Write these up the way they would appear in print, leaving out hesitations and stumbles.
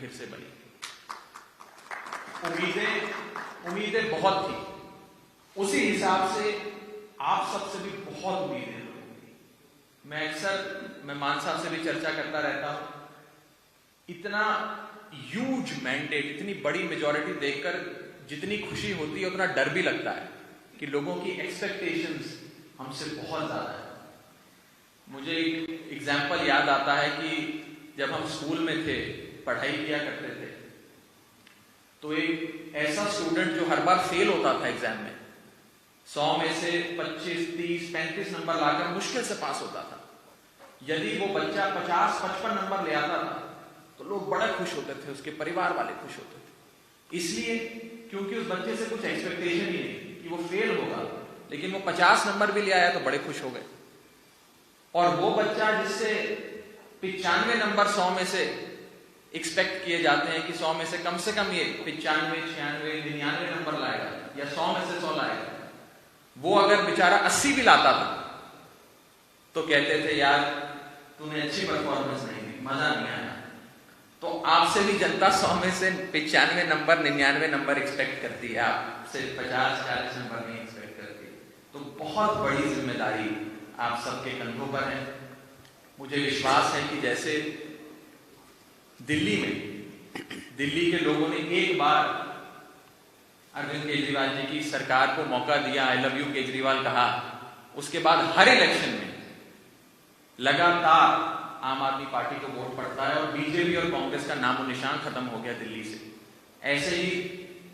फिर से बनी। उम्मीदें बहुत थी, उसी हिसाब से आप सबसे भी बहुत उम्मीदें लोगों की। मैं मान साहब से भी चर्चा करता रहता हूं, इतना ह्यूज मैंडेट, इतनी बड़ी मेजॉरिटी देखकर जितनी खुशी होती है उतना डर भी लगता है कि लोगों की एक्सपेक्टेशंस हमसे बहुत ज्यादा है। मुझे एक एग्जाम्पल याद आता है कि जब हम स्कूल में थे, पढ़ाई किया करते थे, तो एक ऐसा स्टूडेंट जो हर बार फेल होता था एग्जाम में, 100 में से 25, 30, 35 नंबर लाकर मुश्किल से पास होता था। यदि वो बच्चा 50, 55 नंबर ले आता था तो लोग बड़ा खुश होते थे, उसके परिवार वाले खुश होते थे। इसलिए क्योंकि उस बच्चे से कुछ एक्सपेक्टेशन ही नहीं कि वो फेल होगा, लेकिन वो 50 नंबर भी ले आया तो बड़े खुश हो गए। और वो बच्चा जिससे 95 नंबर 100 में से एक्सपेक्ट किए जाते हैं कि 100 में से कम ये 95, 96, 99 नंबर लाएगा या 100 में से 100 लाएगा, वो अगर बेचारा 80 भी लाता था तो कहते थे यार तूने अच्छी परफॉर्मेंस नहीं दी, मजा नहीं आया। तो आपसे भी जनता 100 में से 95 नंबर, 99 नंबर एक्सपेक्ट करती है, आपसे 50, 40 नंबर नहीं एक्सपेक्ट करती। तो बहुत बड़ी जिम्मेदारी आप सबके कंधों पर है। मुझे विश्वास है कि जैसे दिल्ली के लोगों ने एक बार अरविंद केजरीवाल जी की सरकार को मौका दिया, आई लव यू केजरीवाल कहा, उसके बाद हर इलेक्शन में लगातार आम आदमी पार्टी को वोट पड़ता है और बीजेपी और कांग्रेस का नामो निशान खत्म हो गया दिल्ली से। ऐसे ही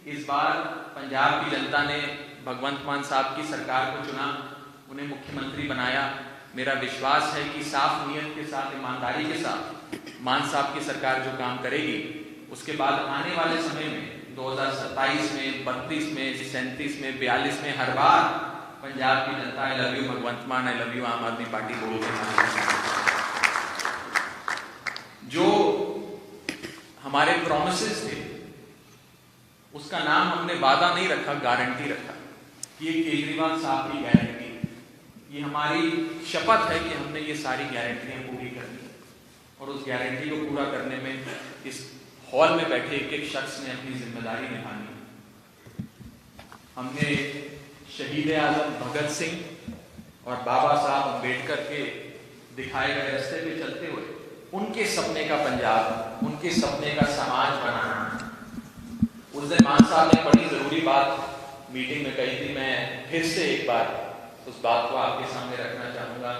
इस बार पंजाब की जनता ने भगवंत मान साहब की सरकार को चुना, उन्हें मुख्यमंत्री बनाया। मेरा विश्वास है कि साफ नीयत के साथ, ईमानदारी के साथ मान साहब की सरकार जो काम करेगी, उसके बाद आने वाले समय में 2027 में, 32 में, 37 में, 42 में हर बार पंजाब की जनता आई लव यू भगवंत मान, आई लव यू आम आदमी पार्टी बोल के जो हमारे प्रोमिसेस थे उसका नाम हमने वादा नहीं रखा, गारंटी रखा कि ये केजरीवाल साहब की गारंटी, ये हमारी शपथ है कि हमने ये सारी गारंटियां पूरी करनी और उस गारंटी को पूरा करने में इस हॉल में बैठे एक एक शख्स ने अपनी जिम्मेदारी निभानी। हमने शहीद आजम भगत सिंह और बाबा साहब अम्बेडकर के दिखाए गए रास्ते पे चलते हुए उनके सपने का पंजाब, उनके सपने का समाज बनाना। उस दिन मान साहब ने बड़ी जरूरी बात मीटिंग में कही थी, मैं फिर से एक बार उस बात को आपके सामने रखना चाहूंगा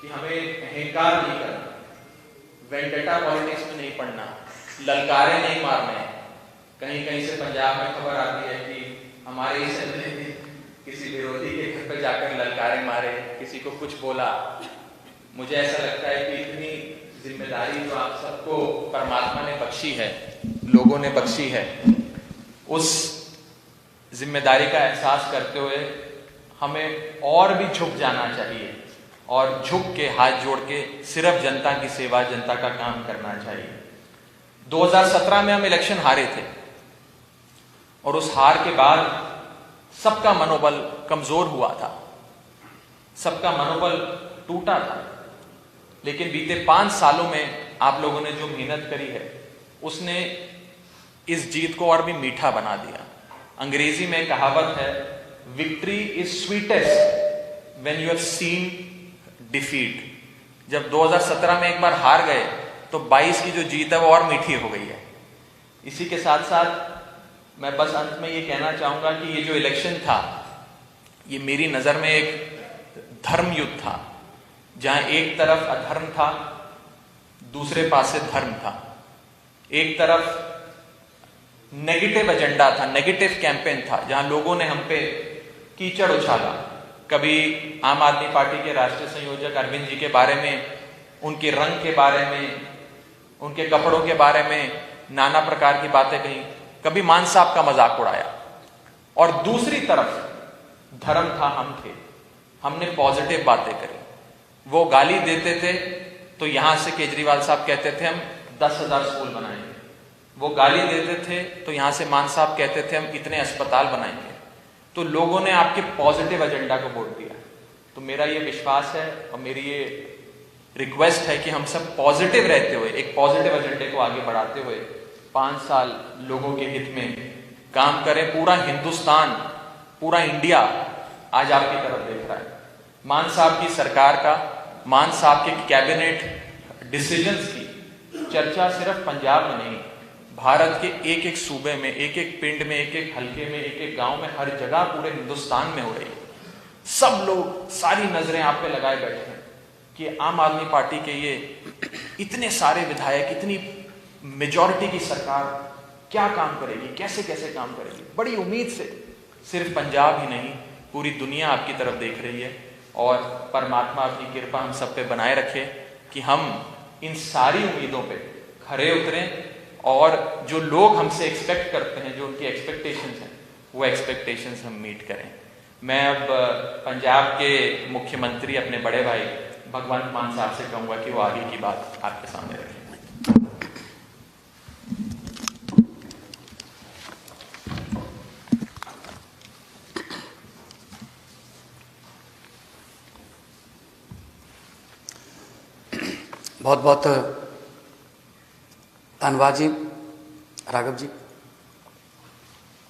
कि हमें अहंकार नहीं करना, वेंडेटा पॉलिटिक्स में नहीं पड़ना, ललकारे नहीं मारने। कहीं कहीं से पंजाब में खबर आती है कि हमारे इस एमएलए ने किसी विरोधी के घर पर जाकर ललकारे मारे, किसी को कुछ बोला। मुझे ऐसा लगता है कि इतनी जिम्मेदारी जो आप सबको परमात्मा ने बख्शी है, लोगों ने बख्शी है, उस जिम्मेदारी का एहसास करते हुए हमें और भी झुक जाना चाहिए और झुक के हाथ जोड़ के सिर्फ जनता की सेवा, जनता का काम करना चाहिए। 2017 में हम इलेक्शन हारे थे और उस हार के बाद सबका मनोबल कमजोर हुआ था, सबका मनोबल टूटा था। लेकिन बीते 5 सालों में आप लोगों ने जो मेहनत करी है उसने इस जीत को और भी मीठा बना दिया। अंग्रेजी में कहावत है, victory is sweetest when you have seen defeat. जब 2017 में एक बार हार गए तो 22 की जो जीत है वो और मीठी हो गई है। इसी के साथ साथ मैं बस अंत में ये कहना चाहूंगा कि ये जो इलेक्शन था ये मेरी नजर में एक धर्म युद्ध था, जहां एक तरफ अधर्म था, दूसरे पास से धर्म था। एक तरफ नेगेटिव एजेंडा था, नेगेटिव कैंपेन था, जहां लोगों ने हम पे कीचड़ उछाला। कभी आम आदमी पार्टी के राष्ट्रीय संयोजक अरविंद जी के बारे में, उनके रंग के बारे में, उनके कपड़ों के बारे में नाना प्रकार की बातें कही, कभी मान साहब का मजाक उड़ाया। और दूसरी तरफ धर्म था, हम थे, हमने पॉजिटिव बातें करी। वो गाली देते थे तो यहां से केजरीवाल साहब कहते थे हम 10,000 स्कूल बनाएंगे, वो गाली देते थे तो यहां से मान साहब कहते थे हम इतने अस्पताल बनाएंगे। तो लोगों ने आपके पॉजिटिव एजेंडा को वोट दिया। तो मेरा ये विश्वास है और मेरी ये रिक्वेस्ट है कि हम सब पॉजिटिव रहते हुए, एक पॉजिटिव एजेंडे को आगे बढ़ाते हुए 5 साल लोगों के हित में काम करें। पूरा हिंदुस्तान, पूरा इंडिया आज आपकी तरफ देख रहा है। मान साहब की सरकार का, मान साहब के कैबिनेट डिसीजंस की चर्चा सिर्फ पंजाब में नहीं, भारत के एक एक सूबे में, एक एक पिंड में, एक एक हल्के में, एक एक गांव में, हर जगह पूरे हिंदुस्तान में हो रही है। सब लोग, सारी नजरें आप पे लगाए बैठे हैं कि आम आदमी पार्टी के ये इतने सारे विधायक, इतनी मेजॉरिटी की सरकार क्या काम करेगी, कैसे कैसे काम करेगी। बड़ी उम्मीद से सिर्फ पंजाब ही नहीं, पूरी दुनिया आपकी तरफ देख रही है। और परमात्मा अपनी कृपा हम सब पे बनाए रखे कि हम इन सारी उम्मीदों पे खरे उतरें और जो लोग हमसे एक्सपेक्ट करते हैं, जो उनकी एक्सपेक्टेशंस हैं, वो एक्सपेक्टेशंस हम मीट करें। मैं अब पंजाब के मुख्यमंत्री अपने बड़े भाई भगवंत मान साहब से कहूंगा कि वो आगे की बात आपके सामने रखें। बहुत बहुत धन्यवाद जी राघव जी।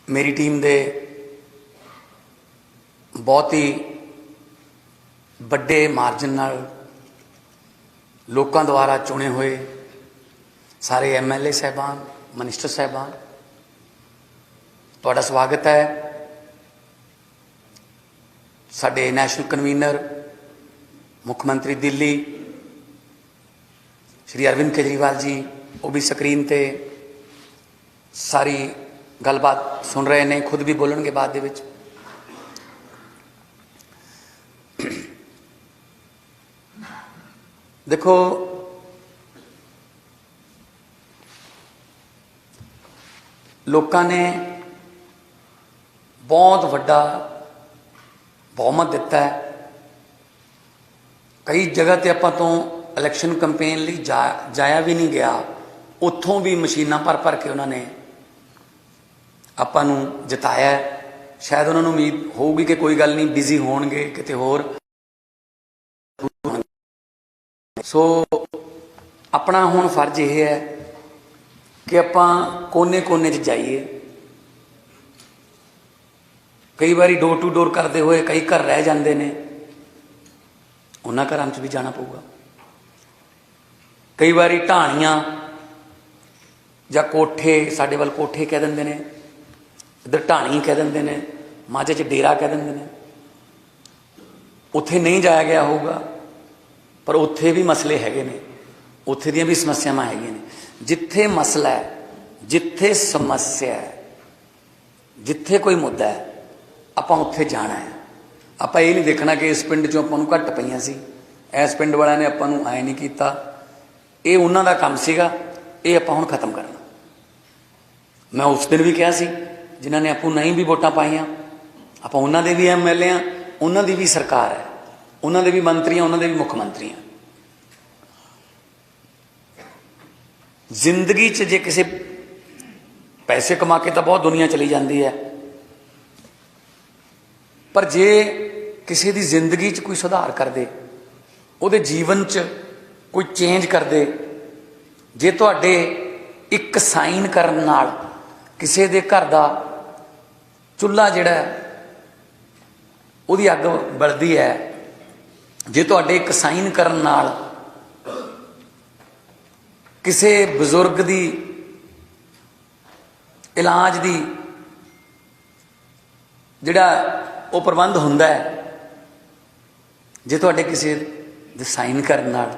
मेरी टीम दे बहुत ही ਵੱਡੇ ਮਾਰਜਨ ਨਾਲ ਲੋਕਾਂ ਦੁਆਰਾ ਚੁਣੇ ਹੋਏ ਸਾਰੇ ਐਮਐਲਏ ਸਾਹਿਬਾਨ, ਮਿਨਿਸਟਰ ਸਾਹਿਬਾਨ, ਤੁਹਾਡਾ ਸਵਾਗਤ ਹੈ। ਸਾਡੇ ਨੈਸ਼ਨਲ ਕਨਵੀਨਰ ਮੁੱਖ ਮੰਤਰੀ ਦਿੱਲੀ श्री अरविंद केजरीवाल जी, वो भी स्क्रीन ते सारी गलबात सुन रहे हैं, खुद भी बोलणगे बाद दे विच। देखो, लोकां ने बहुत वड्डा बहुमत दिता है। कई जगह ते आपां तो इलैक्शन कंपेन ਲਈ जाया भी नहीं गया, ਉੱਥੋਂ भी मशीनां भर भर के उन्होंने ਆਪਾਂ ਨੂੰ ਜਿਤਾਇਆ। शायद उन्होंने उम्मीद होगी कि कोई गल नहीं, बिजी होणगे किते होर। सो अपना हुण फर्ज यह है कि आपां कोने कोने 'ਚ जाइए। कई बारी डोर टू डोर करते हुए कई घर रह जाते हैं, उन्हां घरां 'ਚ भी जाना पऊगा। कई बारी ढाणियां जां कोठे, साडे वल कोठे कह देंदे ने, इधर ढाणी कह देंदे ने, माझे 'ਚ डेरा कह देंदे ने, उत्थे नहीं जाया गया होगा, पर उत्थे भी मसले हैगे ने, उत्थे दियां भी समस्यावां हैगियां ने। जिथे मसला है, जिथे समस्या है, जिथे कोई मुद्दा है, आपां उत्थे जाना है। आपां ये नहीं देखना कि इस पिंड 'चों आपां नूं घट पईआं सी, इस पिंड वालिआं ने आपां नूं ऐ नहीं कीता, ये उन्हां दा काम सीगा, ये आपां हुण खत्म करना। मैं उस दिन भी कहा सी, जिन्हां ने आपूं नहीं भी वोटां पाईआं, आपां उन्हां दे भी एमएलए आ, उन्हां दी भी सरकार है, उन्हां दे भी मंत्री, उन्हां दे भी मुख मंत्री हैं। जिंदगी च जे किसी पैसे कमा के तो बहुत दुनिया चली जाती है, पर जे किसी की जिंदगी च कोई सुधार कर दे, उहदे जीवन च कोई चेंज कर दे, जे तुहाडे एक साइन करन नाल किसी दे घर दा चुल्हा जिहड़ा उहदी अग बलदी है, जे तुहाडे एक साइन करन नाल किसी बजुर्ग दी इलाज दी जिहड़ा वो प्रबंध हुंदा है, जे तुहाडे किसी दे साइन करन नाल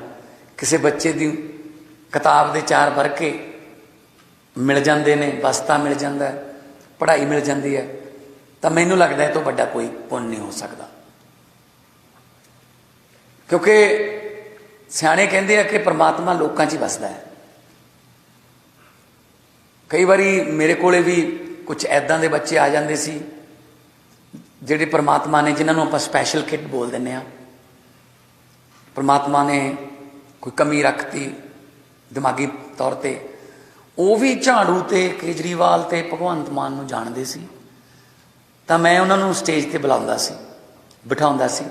किसी बच्चे की किताब के 4 वर्के मिल जाते हैं, बस्ता मिल जाता है, पढ़ाई मिल जाती है, तो मैनू लगता है तो बड़ा कोई पुण्य नहीं हो सकता। क्योंकि सियाणे कहते हैं कि परमात्मा लोगों 'च ही वसदा है। कई बारी मेरे कोले भी कुछ ऐदां दे बच्चे आ जाते सी, जिहड़े परमात्मा ने, जिन्होंने आपां स्पैशल किट बोल दिंदे आ, परमात्मा ने कोई कमी रखती दिमागी तौर पर, वो भी झाड़ू ते केजरीवाल ते भगवंत मान नूं जाणदे सी। तो मैं उन्होंने स्टेज पर बुलाउंदा सी, बिठाउंदा सी,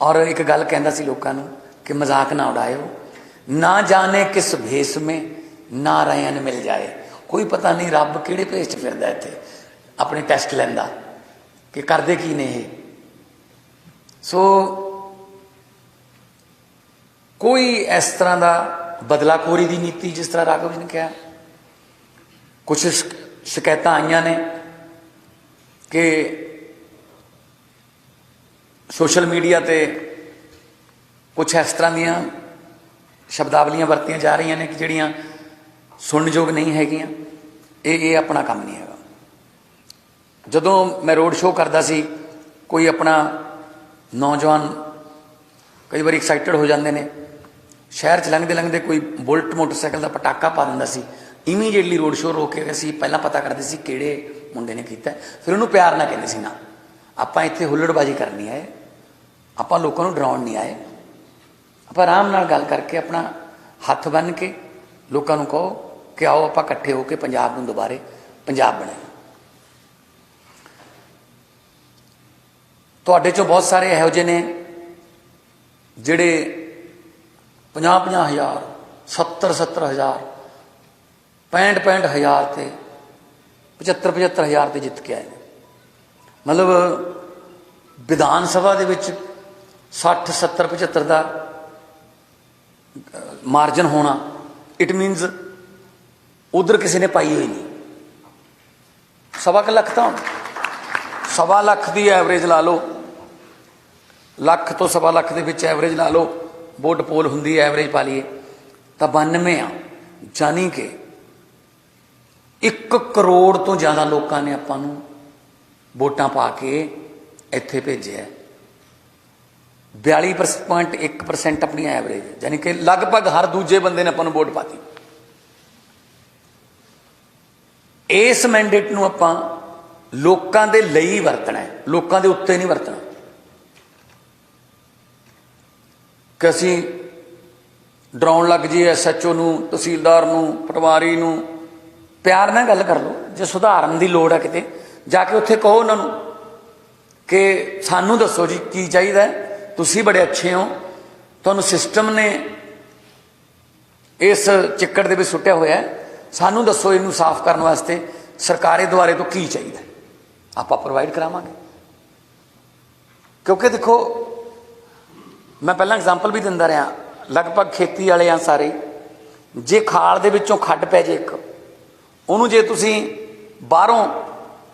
और एक गल कहंदा सी लोकां नूं कि मजाक ना उड़ायो, ना जाने किस भेस में नारायण मिल जाए। कोई पता नहीं रब किहड़े भेष च फिरदा इत्थे अपने टैसट लैंदा कि करदे की ने ये। सो कोई इस तरह का बदलाखोरी की नीति जिस तरह राघव जी ने कहा, कुछ शिकायत आईयां ने कि सोशल मीडिया ते कुछ इस तरह दियां शब्दावलियां वरतियां जा रही ने कि जिहड़ियां सुनयोग नहीं हैगियां। ये अपना काम नहीं हैगा। जदों मैं रोड शो करदा सी, कोई अपना नौजवान कई बार एक्साइटेड हो जाते हैं, शहर च लंघते लंघते कोई बुलट मोटरसाइकिल का पटाका पा दिंदा सी, इमीजिएटली रोड शो रोक के असीं पहलां पता करते सी किहड़े मुंडे ने कीता, फिर उन्होंने प्यार ना कहते सी ना आपां इत्थे हुल्लड़बाजी करनी आए, आपां लोकां नूं डराउण नहीं आए, आपां आराम नाल गल करके अपना हथ बन के लोकां नूं कहो कि आओ आपां इकट्ठे होकर पंजाब नूं दुबारे पंजाब बनाईए। तुहाडे चों बहुत सारे इहो जिहे ने जिहड़े 50-50 हज़ार 70-70 हज़ार 65-65 हज़ार ते 75-75 हज़ार ते जित के आए। मतलब विधान सभा दे विच 60-70-75 का मार्जन होना, इट मीनस उधर किसी ने पाई हुई नहीं। 1.25 लाख तो 1.25 लाख की एवरेज ला लो, लख तो 1.25 लाख के विच एवरेज ला लो, वोट पोल हुंदी एवरेज पा लीए तो 92 आ, जानी कि 1 करोड़ तो ज़्यादा लोगों ने आपां नूं वोटां पा के इत्थे भेजिया। 42.1% अपनी एवरेज, यानी कि लगभग हर दूजे बंदे ने आपां नूं वोट पाती। इस मैंडेट नूं आपां लोकां दे लई वरतना है, लोकां दे उत्ते नहीं वरतना कि असीं डराउण लग जाइए SHO नूं, तहसीलदार नूं, पटवारी नूं। प्यार नाल गल कर लो, जे सुधारन की लोड़ है किते जाके उत्थे कहो उन्होंने कि सानू दसो जी की चाहिए, तुसीं बड़े अच्छे हो, तुहानूं सिस्टम ने इस चिक्कड़ दे विच सुट्टिया होया है, सानू दसो इनू साफ करने वास्ते सरकारे द्वारे तो की चाहिए, आपां प्रोवाइड करावांगे। क्योंकि देखो मैं पहला एग्जाम्पल भी दिंदा रहा, लगभग खेती वाले आ सारे, जे खाल दे विचों खड्ड पै जे एक, उन्होंने जे तुसीं बाहरों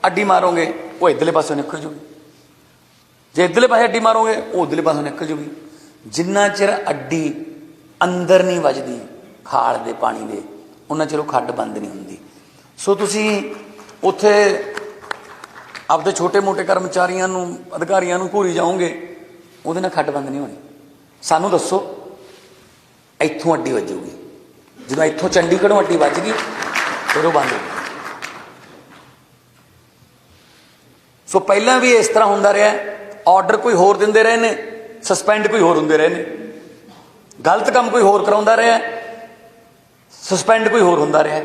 अड्डी मारोगे वो इधरले पासों निकल जूगी, जे इधरले पासे अड्डी मारोगे वो उधरले पासों निकल जूगी। जिन्ना चिर अड्डी अंदर नहीं वजदी खाल दे पानी दे, उन्ना चिर खड्ड बंद नहीं हुंदी। सो तुसीं उत्थे आपदे छोटे मोटे कर्मचारियों नूं, अधिकारियों नूं घूरी जाओगे, उहदे नाल खड्ड बंद नहीं होनी। सानू दसो इत्थों अड्डी वजूगी, जो इत्थों चंडीगढ़ों अड्डी वज गई फिर वो बंद हो गई। सो पहला भी इस तरह होंदा रहा, ऑर्डर कोई होर दिंदे रहे ने, सस्पेंड कोई होर हुंदे रहे ने, गलत काम कोई होर कराउंदा रहा, सस्पेंड कोई होर हुंदा रहा।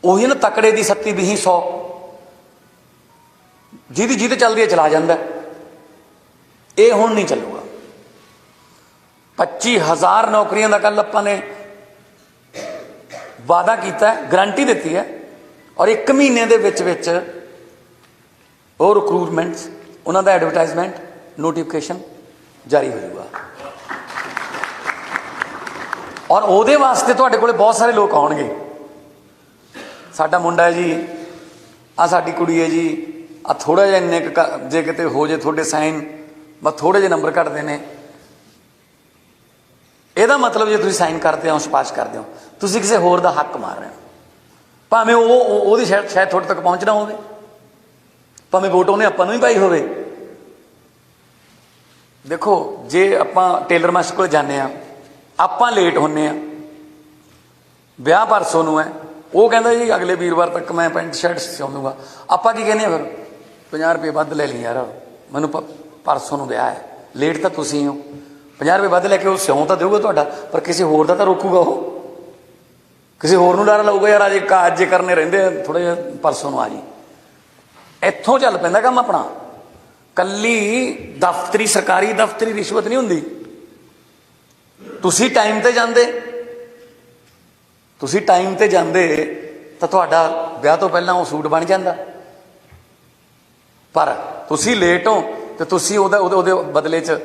ਉਹੀ ना तकड़े की 70-20-100 ਜਿਹਦੀ ਜਿਹਦੇ ਚੱਲਦੀ ਹੈ ਚਲਾ ਜਾਂਦਾ। ਇਹ ਹੁਣ नहीं ਚੱਲੂਗਾ। 25,000 नौकरियों का कल ਆਪਾਂ ने वादा किया, गारंटी दी है, और 1 महीने ਦੇ ਵਿੱਚ ਉਹ रिक्रूटमेंट उन्हों का एडवरटाइजमेंट नोटिफिकेशन जारी होगा। और ਉਹਦੇ वास्ते ਤੁਹਾਡੇ ਕੋਲੇ बहुत सारे लोग आउणगे, साडा मुंडा है जी, आ साडी कुड़ी है जी, आ थोड़ा जिहा इन्ने जे किते हो जे थोड़े साइन बस थोड़े जे नंबर घटते हैं, ਇਹਦਾ मतलब जे तुसीं साइन करते हो, सिफारिश करते हो, तुसीं किसी होर दा हक मार रहे हो, भावें वो शायद थोड़े तक पहुँचना होवे, भावें वोट उन्हें आपां नूं ही पाई होवे। देखो जे आपां टेलर मास्टर कोल जाने आ, आपां लेट होने आ, ब्याह परसों नूं है, वो कहता जी अगले वीरवार तक मैं पेंट शर्ट सिउं दूंगा, आपां की कहने फिर 50 रुपये वध ले ली यार, मैनूं परसों नूं ब्याह है, लेट तो तुसीं हो, 50 रुपये वध लैके वो सिउं तो देऊगा तुहाडा, पर किसी होर दा तां रोकूगा, वो किसी होर नूं डर लाऊगा यार अजे काज जे करने रहिंदे थोड़े जिहे परसों नूं आ जी। इत्थों चल पैंदा काम अपना, कल्ली दफ्तरी सरकारी दफ्तरी रिश्वत नहीं हुंदी, ਤੁਸੀਂ ਟਾਈਮ ਤੇ ਜਾਂਦੇ, ਤੁਸੀਂ ਟਾਈਮ ਤੇ ਜਾਂਦੇ ਤਾਂ ਤੁਹਾਡਾ ਵਿਆਹ ਤੋਂ ਪਹਿਲਾਂ ਉਹ ਸੂਟ ਬਣ ਜਾਂਦਾ। ਪਰ ਤੁਸੀਂ ਲੇਟ ਹੋ ਤੇ ਤੁਸੀਂ ਉਹਦੇ ਬਦਲੇ 'ਚ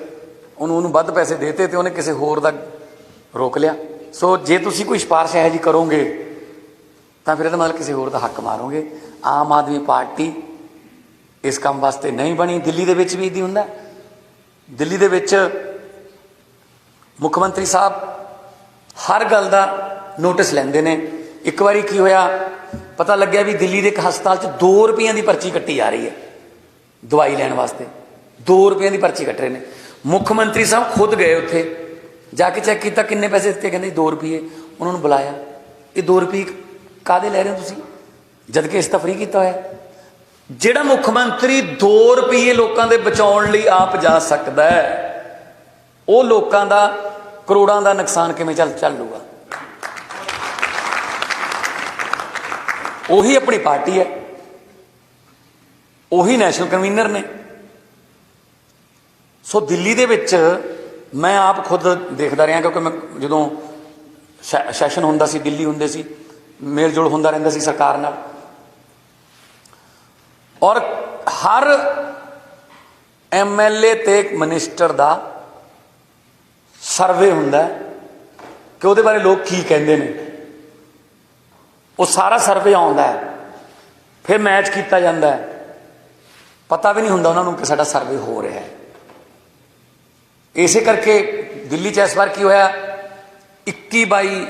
ਉਹਨੂੰ ਵੱਧ ਪੈਸੇ ਦੇਤੇ ਤੇ ਉਹਨੇ ਕਿਸੇ ਹੋਰ ਦਾ ਰੋਕ ਲਿਆ। ਸੋ ਜੇ ਤੁਸੀਂ ਕੋਈ ਸਿਫਾਰਿਸ਼ ਇਹੋ ਜਿਹੀ ਕਰੋਗੇ ਤਾਂ ਫਿਰ ਇਹਦਾ ਮਤਲਬ ਕਿਸੇ ਹੋਰ ਦਾ ਹੱਕ ਮਾਰੋਗੇ। ਆਮ ਆਦਮੀ ਪਾਰਟੀ ਇਸ ਕੰਮ ਵਾਸਤੇ ਨਹੀਂ ਬਣੀ। ਦਿੱਲੀ ਦੇ ਵਿੱਚ ਵੀ ਇੱਦਾਂ ਹੁੰਦਾ। ਦਿੱਲੀ ਦੇ ਵਿੱਚ ਮੁੱਖ ਮੰਤਰੀ ਸਾਹਿਬ ਹਰ ਗੱਲ ਦਾ ਨੋਟਿਸ ਲੈਂਦੇ ਨੇ। ਇੱਕ ਵਾਰੀ ਕੀ ਹੋਇਆ, ਪਤਾ ਲੱਗਿਆ ਵੀ ਦਿੱਲੀ ਦੇ ਇੱਕ ਹਸਪਤਾਲ 'ਚ 2 ਰੁਪਈਆਂ ਦੀ ਪਰਚੀ ਕੱਟੀ ਜਾ ਰਹੀ ਹੈ ਦਵਾਈ ਲੈਣ ਵਾਸਤੇ। 2 ਰੁਪਈਆਂ ਦੀ ਪਰਚੀ ਕੱਟ ਰਹੇ ਨੇ। ਮੁੱਖ ਮੰਤਰੀ ਸਾਹਿਬ ਖੁਦ ਗਏ ਉੱਥੇ, ਜਾ ਕੇ ਚੈੱਕ ਕੀਤਾ ਕਿੰਨੇ ਪੈਸੇ ਦਿੱਤੇ, ਕਹਿੰਦੇ 2 ਰੁਪਈਏ। ਉਹਨਾਂ ਨੂੰ ਬੁਲਾਇਆ, ਇਹ 2 ਰੁਪਏ ਕਾਹਦੇ ਲੈ ਰਹੇ ਹੋ ਤੁਸੀਂ, ਜਦ ਕਿ ਇਸ ਤਾਂ ਫ੍ਰੀ ਕੀਤਾ ਹੋਇਆ। ਜਿਹੜਾ ਮੁੱਖ ਮੰਤਰੀ 2 ਰੁਪਈਏ ਲੋਕਾਂ ਦੇ ਬਚਾਉਣ ਲਈ ਆਪ ਜਾ ਸਕਦਾ ਹੈ, ਉਹ ਲੋਕਾਂ ਦਾ ਕਰੋੜਾਂ ਦਾ ਨੁਕਸਾਨ ਕਿਵੇਂ ਚੱਲੂਗਾ। ਉਹੀ ਆਪਣੀ ਪਾਰਟੀ ਹੈ, ਉਹੀ ਨੈਸ਼ਨਲ ਕਨਵੀਨਰ ਨੇ। ਸੋ ਦਿੱਲੀ ਦੇ ਵਿੱਚ ਮੈਂ ਆਪ ਖੁਦ ਦੇਖਦਾ ਰਿਹਾ, ਕਿਉਂਕਿ ਮੈਂ ਜਦੋਂ ਸੈਸ਼ਨ ਹੁੰਦਾ ਸੀ, ਦਿੱਲੀ ਹੁੰਦੇ ਸੀ, ਮੇਲ ਜੋਲ ਹੁੰਦਾ ਰਹਿੰਦਾ ਸੀ ਸਰਕਾਰ ਨਾਲ। ਔਰ ਹਰ MLA ਤੇ ਮਿਨਿਸਟਰ ਦਾ ਸਰਵੇ ਹੁੰਦਾ ਕਿ ਉਹਦੇ ਬਾਰੇ ਲੋਕ ਕੀ ਕਹਿੰਦੇ ਨੇ। ਉਹ ਸਾਰਾ ਸਰਵੇ ਆਉਂਦਾ ਹੈ, ਫਿਰ ਮੈਚ ਕੀਤਾ ਜਾਂਦਾ ਹੈ। ਪਤਾ ਵੀ ਨਹੀਂ ਹੁੰਦਾ ਉਹਨਾਂ ਨੂੰ ਕਿ ਸਾਡਾ ਸਰਵੇ ਹੋ ਰਿਹਾ ਹੈ। ਇਸੇ ਕਰਕੇ ਦਿੱਲੀ 'ਚ ਇਸ ਵਾਰ ਕੀ ਹੋਇਆ, 21-22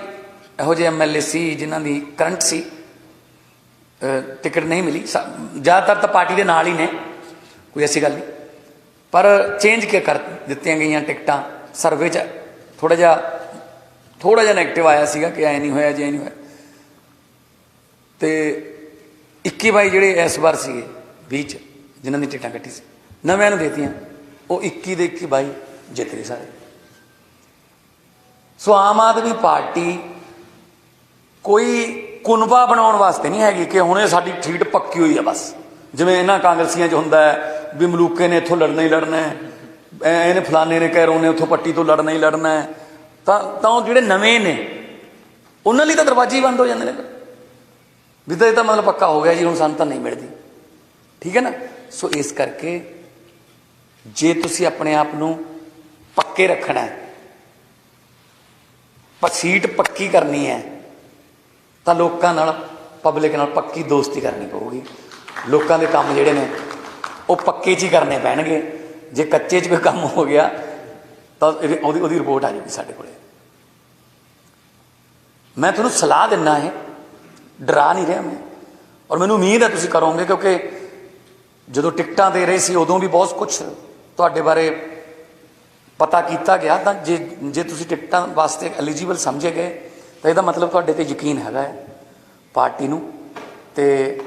ਇਹੋ ਜਿਹੇ MLA ਸੀ ਜਿਨ੍ਹਾਂ ਦੀ ਕਰੰਟ ਸੀ, ਟਿਕਟ ਨਹੀਂ ਮਿਲੀ। ਜ਼ਿਆਦਾਤਰ ਤਾਂ ਪਾਰਟੀ ਦੇ ਨਾਲ ਹੀ ਨੇ, ਕੋਈ ਐਸੀ ਗੱਲ ਨਹੀਂ, ਪਰ ਚੇਂਜ ਕਰ ਦਿੱਤੀਆਂ ਗਈਆਂ ਟਿਕਟਾਂ। ਸਰਵੇ 'ਚ ਥੋੜ੍ਹਾ ਜਿਹਾ ਨੈਗੇਟਿਵ ਆਇਆ ਸੀਗਾ ਕਿ ਐ ਨਹੀਂ ਹੋਇਆ, ਜੇ ਨਹੀਂ ਹੋਇਆ। ਤੇ 21-22 ਜਿਹੜੇ ਇਸ ਵਾਰ ਸੀਗੇ 20 'ਚ ਜਿਨ੍ਹਾਂ ਦੀ ਟਿਕਟਾਂ ਕੱਟੀ ਸੀ, ਨਵਿਆਂ ਨੂੰ ਦੇਤੀਆਂ, ਉਹ 21 ਦੇ 21-22 ਜਿੱਤ ਗਏ ਸਾਰੇ। ਸੋ ਆਮ ਆਦਮੀ ਪਾਰਟੀ ਕੋਈ ਕੁਨਬਾ ਬਣਾਉਣ ਵਾਸਤੇ ਨਹੀਂ ਹੈਗੀ ਕਿ ਹੁਣ ਇਹ ਸਾਡੀ ਸੀਟ ਪੱਕੀ ਹੋਈ ਹੈ ਬਸ, ਜਿਵੇਂ ਇਹਨਾਂ ਕਾਂਗਰਸੀਆਂ 'ਚ ਹੁੰਦਾ ਹੈ ਵੀ ਮਲੂਕੇ ਨੇ ਇੱਥੋਂ ਲੜਨਾ ਹੀ ਲੜਨਾ ਹੈ, ਇਹਨੇ ਫਲਾਣੇ ਨੇ ਕੈਰੋਂ ਨੇ ਉੱਥੋਂ ਪੱਟੀ ਤੋਂ ਲੜਨਾ ਹੀ ਲੜਨਾ ਹੈ। ਤਾਂ ਉਹ ਜਿਹੜੇ ਨਵੇਂ ਨੇ ਉਹਨਾਂ ਲਈ ਤਾਂ ਦਰਵਾਜ਼ੇ ਹੀ ਬੰਦ ਹੋ ਜਾਂਦੇ ਨੇ ਵੀ ਤਾਂ ਇਹ ਤਾਂ ਮਤਲਬ ਪੱਕਾ ਹੋ ਗਿਆ ਜੀ, ਹੁਣ ਸਾਨੂੰ ਤਾਂ ਨਹੀਂ ਮਿਲਦੀ। ਠੀਕ ਹੈ ਨਾ। ਸੋ ਇਸ ਕਰਕੇ ਜੇ ਤੁਸੀਂ ਆਪਣੇ ਆਪ ਨੂੰ ਪੱਕੇ ਰੱਖਣਾ ਹੈ, ਪਰ ਸੀਟ ਪੱਕੀ ਕਰਨੀ ਹੈ, ਤਾਂ ਲੋਕਾਂ ਨਾਲ, ਪਬਲਿਕ ਨਾਲ ਪੱਕੀ ਦੋਸਤੀ ਕਰਨੀ ਪਊਗੀ। ਲੋਕਾਂ ਦੇ ਕੰਮ ਜਿਹੜੇ ਨੇ ਉਹ ਪੱਕੇ 'ਚ ਹੀ ਕਰਨੇ ਪੈਣਗੇ। ਜੇ ਕੱਚੇ 'ਚ ਕੋਈ ਕੰਮ ਹੋ ਗਿਆ ਤਾਂ ਉਹਦੀ ਰਿਪੋਰਟ ਆ ਜਾਊਗੀ ਸਾਡੇ ਕੋਲ। ਮੈਂ ਤੁਹਾਨੂੰ ਸਲਾਹ ਦਿੰਦਾ, ਹੈ ਡਰਾ ਨਹੀਂ ਰਿਹਾ ਮੈਂ, ਔਰ ਮੈਨੂੰ ਉਮੀਦ ਹੈ ਤੁਸੀਂ ਕਰੋਗੇ, ਕਿਉਂਕਿ ਜਦੋਂ ਟਿਕਟਾਂ ਦੇ ਰਹੇ ਸੀ ਉਦੋਂ ਵੀ ਬਹੁਤ ਕੁਛ ਤੁਹਾਡੇ ਬਾਰੇ ਪਤਾ ਕੀਤਾ ਗਿਆ। ਤਾਂ ਜੇ ਤੁਸੀਂ ਟਿਕਟਾਂ ਵਾਸਤੇ ਐਲੀਜੀਬਲ ਸਮਝੇ ਗਏ ਤਾਂ ਇਹਦਾ ਮਤਲਬ ਤੁਹਾਡੇ 'ਤੇ ਯਕੀਨ ਹੈਗਾ ਹੈ ਪਾਰਟੀ ਨੂੰ। ਤੇ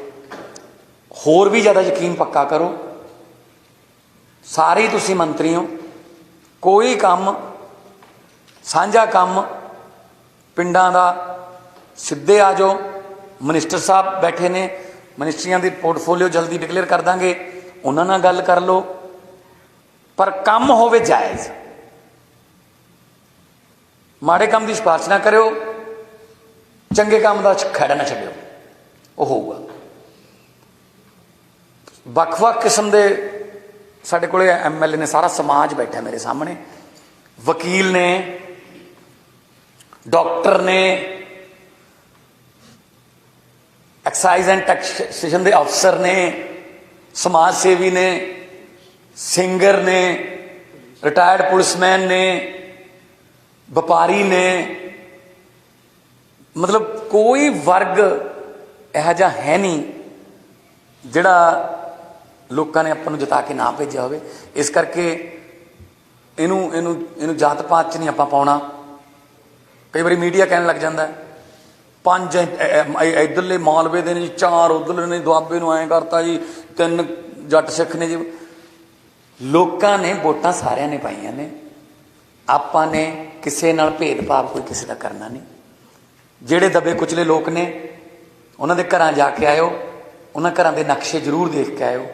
ਹੋਰ ਵੀ ਜ਼ਿਆਦਾ ਯਕੀਨ ਪੱਕਾ ਕਰੋ। ਸਾਰੇ ਤੁਸੀਂ ਮੰਤਰੀ ਹੋ, ਕੋਈ ਕੰਮ ਸਾਂਝਾ ਕੰਮ ਪਿੰਡਾਂ ਦਾ ਸਿੱਧੇ ਆ ਜਾਓ। ਮਿਨਿਸਟਰ ਸਾਹਿਬ ਬੈਠੇ ਨੇ, ਮਿਨਿਸਟਰੀਆਂ ਦੀ ਪੋਰਟਫੋਲੀਓ ਜਲਦੀ ਡਿਕਲੇਅਰ ਕਰ ਦਾਂਗੇ, ਉਹਨਾਂ ਨਾਲ ਗੱਲ ਕਰ ਲਓ, ਪਰ ਕੰਮ ਹੋਵੇ ਜਾਇਜ਼। ਮਾੜੇ ਕੰਮ ਦੀ ਸਿਫਾਰਿਸ਼ ਨਾ ਕਰਿਓ, ਚੰਗੇ ਕੰਮ ਦਾ ਖਹਿੜਾ ਨਾ ਛੱਡਿਓ, ਉਹ ਹੋਊਗਾ। ਵੱਖ-ਵੱਖ ਕਿਸਮ ਦੇ ਸਾਡੇ ਕੋਲ MLA ਨੇ, ਸਾਰਾ ਸਮਾਜ ਬੈਠਾ ਮੇਰੇ ਸਾਹਮਣੇ, ਵਕੀਲ ਨੇ, ਡਾਕਟਰ ਨੇ, ਐਕਸਾਈਜ਼ ਐਂਡ ਟੈਕਸੇਸ਼ਨ ਦੇ ਅਫਸਰ ਨੇ, ਸਮਾਜ ਸੇਵੀ ਨੇ, ਸਿੰਗਰ ਨੇ, ਰਿਟਾਇਰਡ ਪੁਲਿਸਮੈਨ ਨੇ, ਵਪਾਰੀ ਨੇ। ਮਤਲਬ ਕੋਈ ਵਰਗ ਇਹੋ ਜਿਹਾ ਹੈ ਨਹੀਂ ਜਿਹੜਾ ਲੋਕਾਂ ਨੇ ਆਪਾਂ ਨੂੰ ਜਿਤਾ ਕੇ ਨਾ ਭੇਜਿਆ ਹੋਵੇ। ਇਸ ਕਰਕੇ ਇਹਨੂੰ ਜਾਤ ਪਾਤ 'ਚ ਨਹੀਂ ਆਪਾਂ ਪਾਉਣਾ। ਕਈ ਵਾਰੀ ਮੀਡੀਆ ਕਹਿਣ ਲੱਗ ਜਾਂਦਾ 5 ਇੱਧਰਲੇ ਮਾਲਵੇ ਦੇ ਨੇ ਜੀ, 4 ਉੱਧਰਲੇ ਨੇ, ਦੁਆਬੇ ਨੂੰ ਐਂ ਕਰਤਾ ਜੀ, 3 ਜੱਟ ਸਿੱਖ ਨੇ ਜੀ। ਲੋਕਾਂ ਨੇ ਵੋਟਾਂ ਸਾਰਿਆਂ ਨੇ ਪਾਈਆਂ ਨੇ, ਆਪਾਂ ਨੇ ਕਿਸੇ ਨਾਲ ਭੇਦਭਾਵ ਕੋਈ ਕਿਸੇ ਦਾ ਕਰਨਾ ਨਹੀਂ। ਜਿਹੜੇ ਦਬੇ ਕੁਚਲੇ ਲੋਕ ਨੇ ਉਹਨਾਂ ਦੇ ਘਰਾਂ ਜਾ ਕੇ ਆਇਓ, ਉਹਨਾਂ ਘਰਾਂ ਦੇ ਨਕਸ਼ੇ ਜ਼ਰੂਰ ਦੇਖ ਕੇ ਆਇਓ।